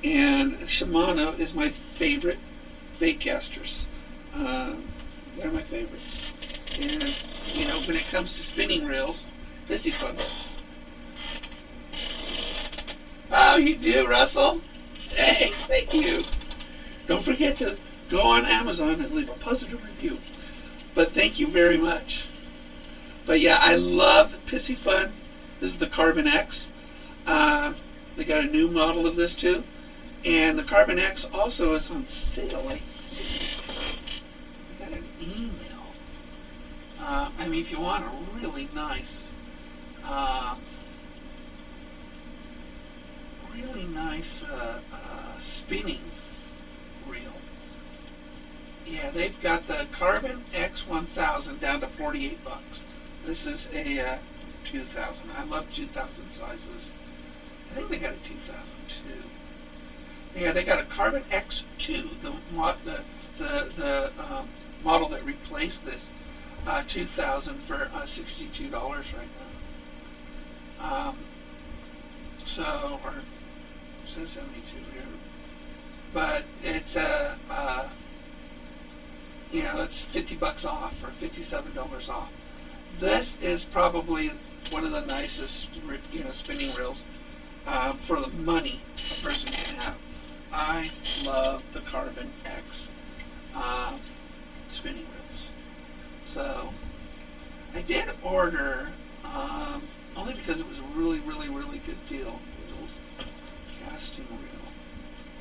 And Shimano is my favorite bait casters. They're my favorite. And, when it comes to spinning reels, Pissy Fun. Oh, you do, Russell? Hey, thank you. Don't forget to go on Amazon and leave a positive review. But thank you very much. But yeah, I love Pissy Fun. This is the Carbon X. They got a new model of this too. And the Carbon X also is on sale. I got an email. If you want a really nice, spinning reel. Yeah, they've got the Carbon X1000 down to $48. This is a 2000. I love 2000 sizes. I think they got a 2002. Yeah, they got a Carbon X2, the model that replaced this 2000 for $62 right now. Or it says 72 here, but it's it's $50 off or $57 off. This is probably one of the nicest spinning reels for the money a person can have. I love the Carbon X spinning reels. So I did order only because it was a really good deal. Wheels casting reel.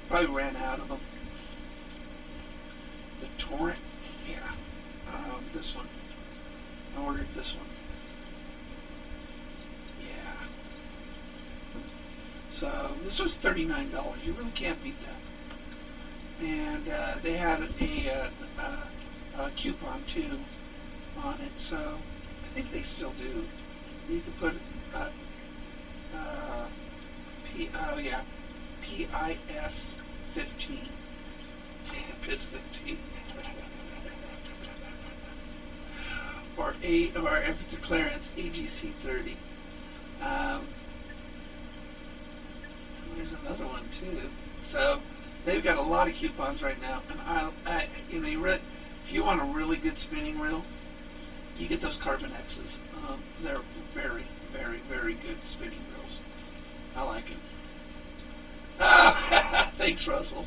Probably ran out of them. The Torrent, yeah. This one. I ordered this one. Yeah. So This was $39. You really can't beat that. And they had a coupon too on it, so I think they still do. You can put PIS 15. PIS 15. or if it's a clearance, AGC 30. There's another one too. So they've got a lot of coupons right now, and if you want a really good spinning reel, you get those Carbon X's. They're very, very, very good spinning reels. I like them. Thanks, Russell.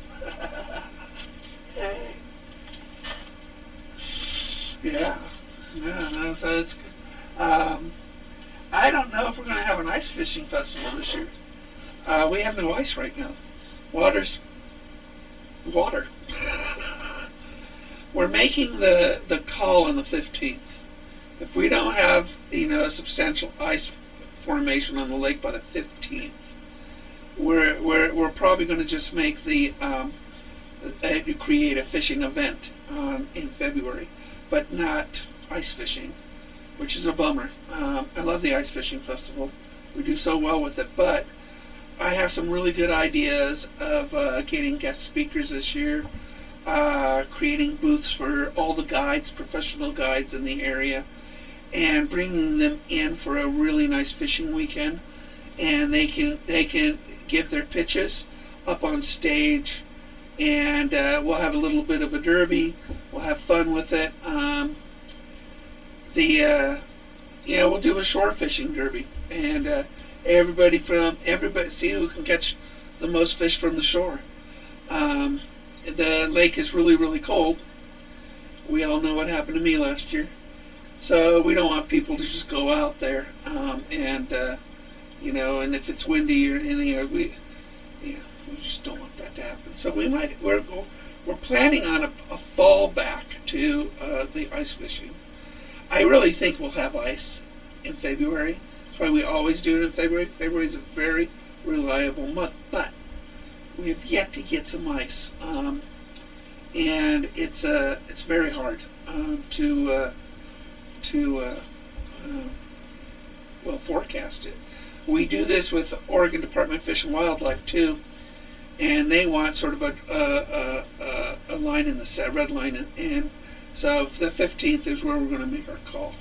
Hey. Yeah. No, so it's. I don't know if we're going to have an ice fishing festival this year. We have no ice right now. Water's water. We're making the call on the 15th. If we don't have a substantial ice formation on the lake by the 15th, we're probably going to just make create a fishing event in February, but not ice fishing, which is a bummer. I love the ice fishing festival. We do so well with it, but I have some really good ideas of getting guest speakers this year, creating booths for all the guides, professional guides in the area, and bringing them in for a really nice fishing weekend, and they can give their pitches up on stage, and we'll have a little bit of a derby. We'll have fun with it. We'll do a shore fishing derby, and everybody see who can catch the most fish from the shore. The lake is really, really cold. We all know what happened to me last year, so we don't want people to just go out there and if it's windy or anything, we just don't want that to happen. So we're planning on a fall back to the ice fishing. I really think we'll have ice in February. That's why we always do it in February. February is a very reliable month, but we have yet to get some ice, and it's very hard to forecast it. We do this with the Oregon Department of Fish and Wildlife too, and they want sort of a line in the red line, and so the 15th is where we're going to make our call.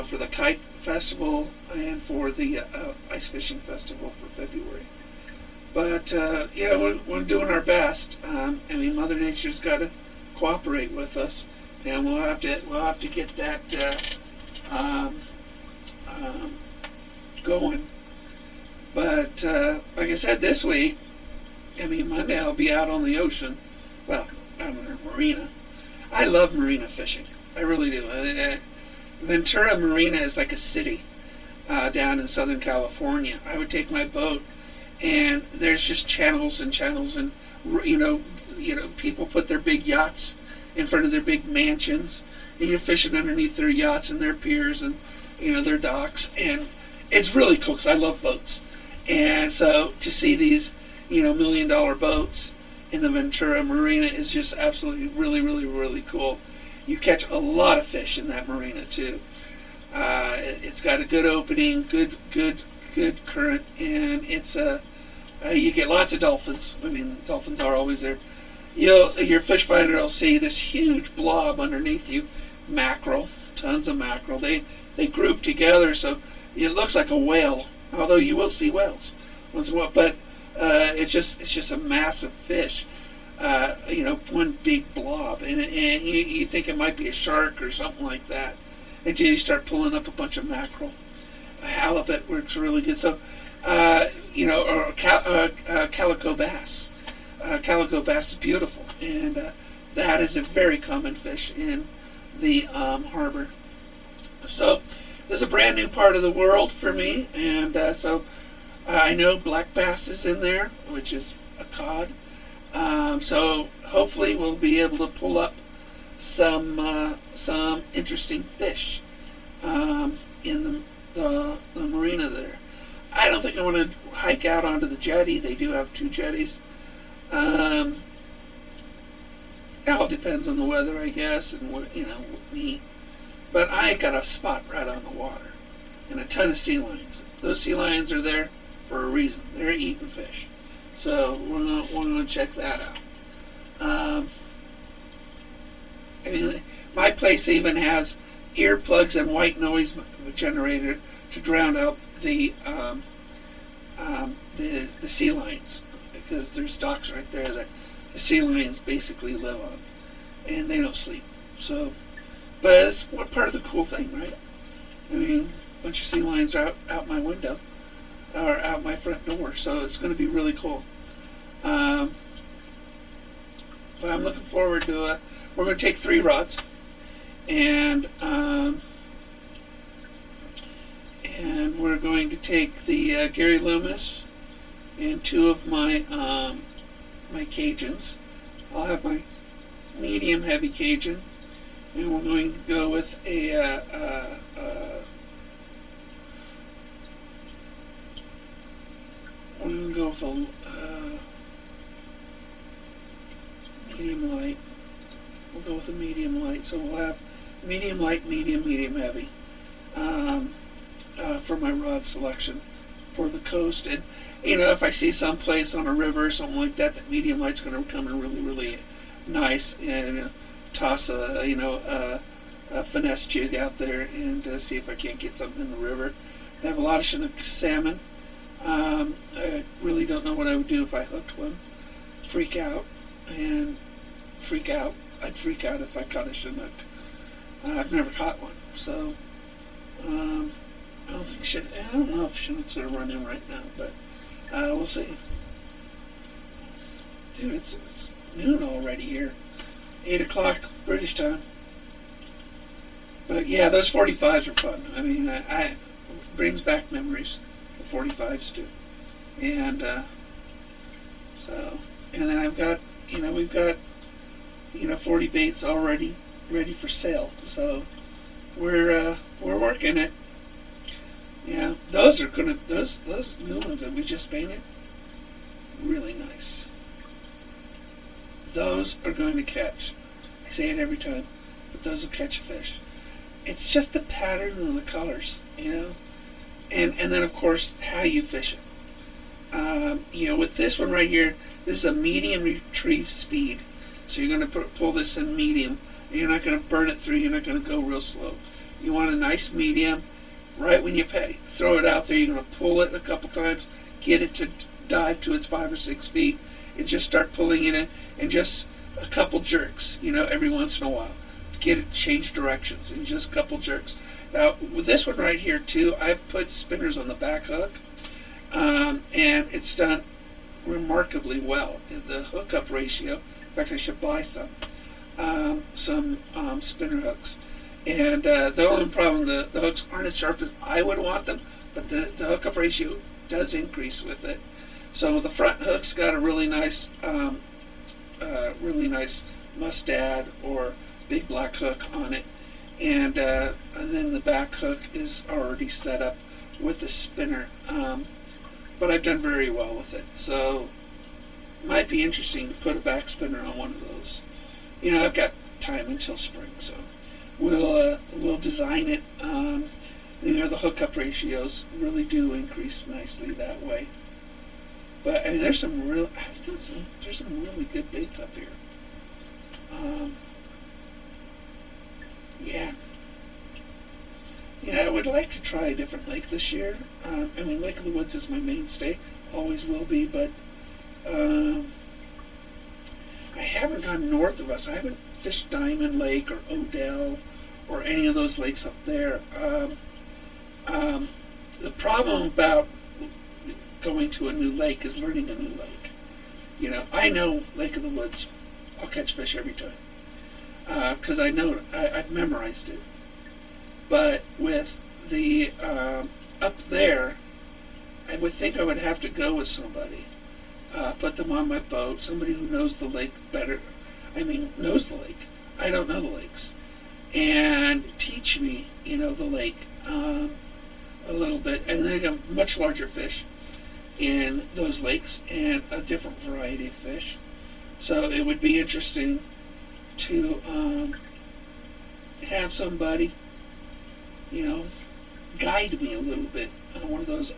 For the kite festival and for the ice fishing festival for February. But we're doing our best. Mother Nature's got to cooperate with us, and we'll have to get that going. But like I said, this week, Monday I'll be out on the ocean. Well, I'm in a marina. I love marina fishing. I really do. Ventura Marina is like a city down in Southern California. I would take my boat, and there's just channels and channels, and people put their big yachts in front of their big mansions, and you're fishing underneath their yachts and their piers and their docks, and it's really cool because I love boats. And so to see these $1 million boats in the Ventura Marina is just absolutely really, really, really cool. You catch a lot of fish in that marina too. It's got a good opening, good current, and it's you get lots of dolphins. Dolphins are always there. Your fish finder will see this huge blob underneath you, mackerel, tons of mackerel. They group together, so it looks like a whale. Although you will see whales once in a while, but it's just a massive fish. One big blob, and you think it might be a shark or something like that, until you start pulling up a bunch of mackerel. Halibut works really good. So, calico bass. Calico bass is beautiful, and that is a very common fish in the harbor. So, this is a brand new part of the world for me, and so I know black bass is in there, which is a cod. So hopefully we'll be able to pull up some interesting fish in the marina there. I don't think I want to hike out onto the jetty. They do have 2 jetties. It all depends on the weather, I guess, and what me. But I got a spot right on the water, and a ton of sea lions. Those sea lions are there for a reason. They're eating fish, so we're going to check that out. I mean, my place even has earplugs and white noise generator to drown out the sea lions, because there's docks right there that the sea lions basically live on, and they don't sleep. So, but it's part of the cool thing, right? I mean, a bunch of sea lions are out my window, or out my front door, so it's going to be really cool. But I'm looking forward to we're going to take 3 rods, and we're going to take the Gary Loomis and 2 of my my Cajuns. I'll have my medium heavy Cajun, and we're going to go with we're going to go with a medium light. We'll go with a medium light, so we'll have medium light, medium heavy for my rod selection for the coast. And if I see some place on a river or something like that, that medium light's going to come in really nice, and toss a finesse jig out there and see if I can't get something in the river. I have a lot of Chinook salmon. I really don't know what I would do if I hooked one. Freak out. I'd freak out if I caught a Chinook. I've never caught one, so I don't know if Chinooks are running right now, but we'll see. Dude, it's noon already here. 8 o'clock British time. But yeah, those 45s are fun. I mean, I brings back memories. The 45s do. And and then I've got, we've got 40 baits already ready for sale. So we're working it. Yeah, those new ones that we just painted, really nice. Those are going to catch. I say it every time, but those will catch a fish. It's just the pattern and the colors, and then of course how you fish it. With this one right here, this is a medium retrieve speed, so you're going to pull this in medium. And you're not going to burn it through. You're not going to go real slow. You want a nice medium. Right when you throw it out there, you're going to pull it a couple times, get it to dive to its 5 or 6 feet, and just start pulling it in, and just a couple jerks, every once in a while. Get it change directions, and just a couple jerks. Now, with this one right here, too, I've put spinners on the back hook, and it's done remarkably well. The hookup ratio, in fact, I should buy some spinner hooks. And the only problem, the hooks aren't as sharp as I would want them, but the hookup ratio does increase with it. So the front hook's got a really nice mustad or big black hook on it, and then the back hook is already set up with the spinner. But I've done very well with it, so it might be interesting to put a back spinner on one of those. I've got time until spring, so we'll design it. The hookup ratios really do increase nicely that way. But I mean, there's some really good baits up here. I would like to try a different lake this year. Lake of the Woods is my mainstay, always will be, but I haven't gone north of us. I haven't fished Diamond Lake or Odell or any of those lakes up there. The problem about going to a new lake is learning a new lake. I know Lake of the Woods, I'll catch fish every time, because I know it. I've memorized it. But with the up there, I would think I would have to go with somebody, put them on my boat, somebody who knows the lake better. Knows the lake. I don't know the lakes, and teach me, the lake. a little bit, and then I got much larger fish in those lakes and a different variety of fish. So it would be interesting to have somebody, guide me a little bit on one of those,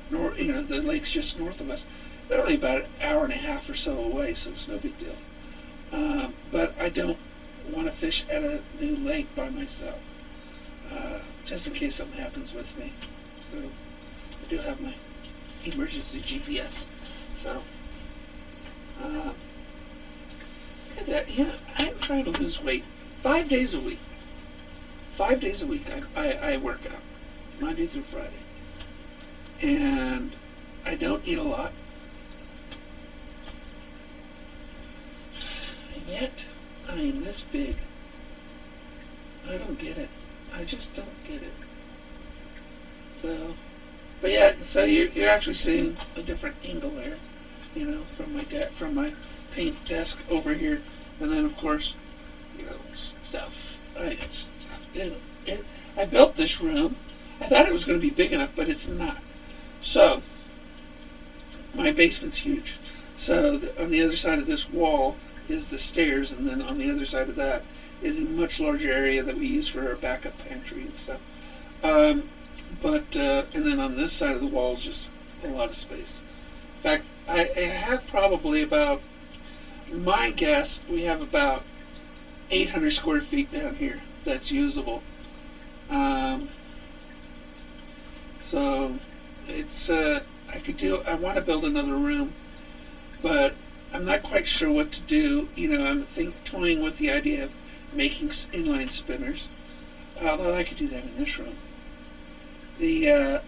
the lakes just north of us. They're only about an hour and a half or so away, so it's no big deal. But I don't want to fish at a new lake by myself, just in case something happens with me. So I do have my emergency GPS. So look at that. I'm trying to lose weight 5 days a week. 5 days a week I work out, Monday through Friday. And I don't eat a lot. And yet, I am this big. I don't get it. I just don't get it. So, but yeah, so you're actually seeing a different angle there, from my paint desk over here. And then, of course, stuff. I got stuff. I built this room. I thought it was going to be big enough, but it's not. So, my basement's huge. So, on the other side of this wall is the stairs, and then on the other side of that is a much larger area that we use for our backup pantry and stuff. And then on this side of the wall is just a lot of space. In fact, I have probably about, my guess, we have about 800 square feet down here that's usable. So it's I want to build another room, but I'm not quite sure what to do. I'm toying with the idea of making inline spinners, although I could do that in this room. I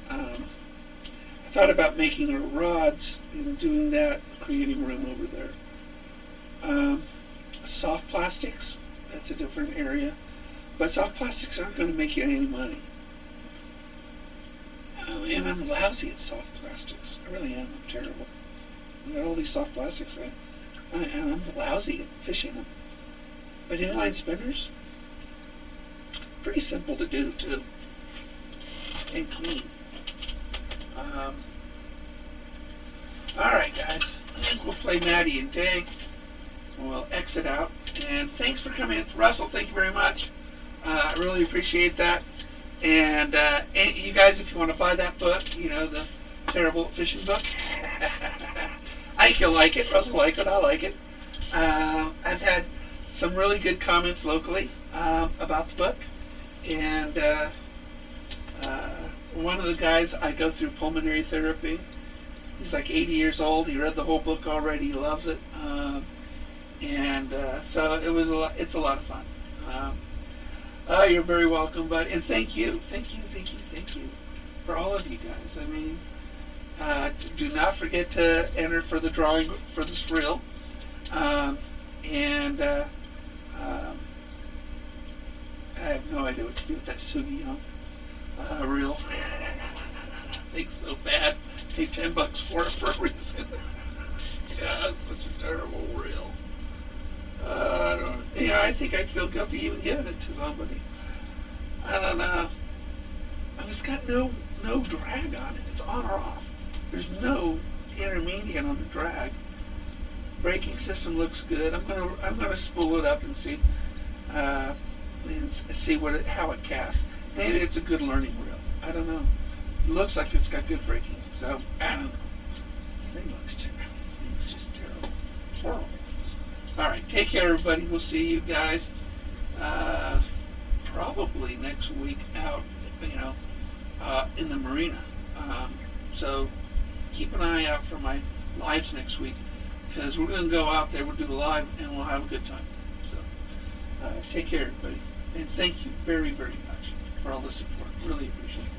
thought about making rods and doing that, creating room over there. Soft plastics, that's a different area. But soft plastics aren't going to make you any money. And I'm lousy at soft plastics. I really am. I'm terrible. I got all these soft plastics, and I'm lousy at fishing them. But inline spinners, pretty simple to do, too. And clean. Alright, guys. I think we'll play Maddie and Day. We'll exit out. And thanks for coming in. Russell, thank you very much. I really appreciate that. And you guys, if you want to buy that book, the Terrible Fishing book, I think you'll like it. Russell likes it. I like it. I've had some really good comments locally about the book. And one of the guys, I go through pulmonary therapy. He's like 80 years old. He read the whole book already. He loves it. So it's a lot of fun. You're very welcome, bud. And thank you for all of you guys. I mean, do not forget to enter for the drawing for this reel. I have no idea what to do with that Sugi reel. Thanks so bad. Paid $10 for it for a reason. Yeah, it's such a terrible reel. I don't know. I think I'd feel guilty even giving it to somebody. I don't know. It's got no drag on it. It's on or off. There's no intermediate on the drag. Braking system looks good. I'm gonna spool it up and see how it casts. Maybe it's a good learning reel. I don't know. It looks like it's got good braking, so I don't know. The thing looks terrible. The thing's just terrible. Horrible. All right, take care, everybody. We'll see you guys probably next week out, in the marina. So keep an eye out for my lives next week, because we're going to go out there, we'll do the live, and we'll have a good time. So take care, everybody. And thank you very, very much for all the support. Really appreciate it.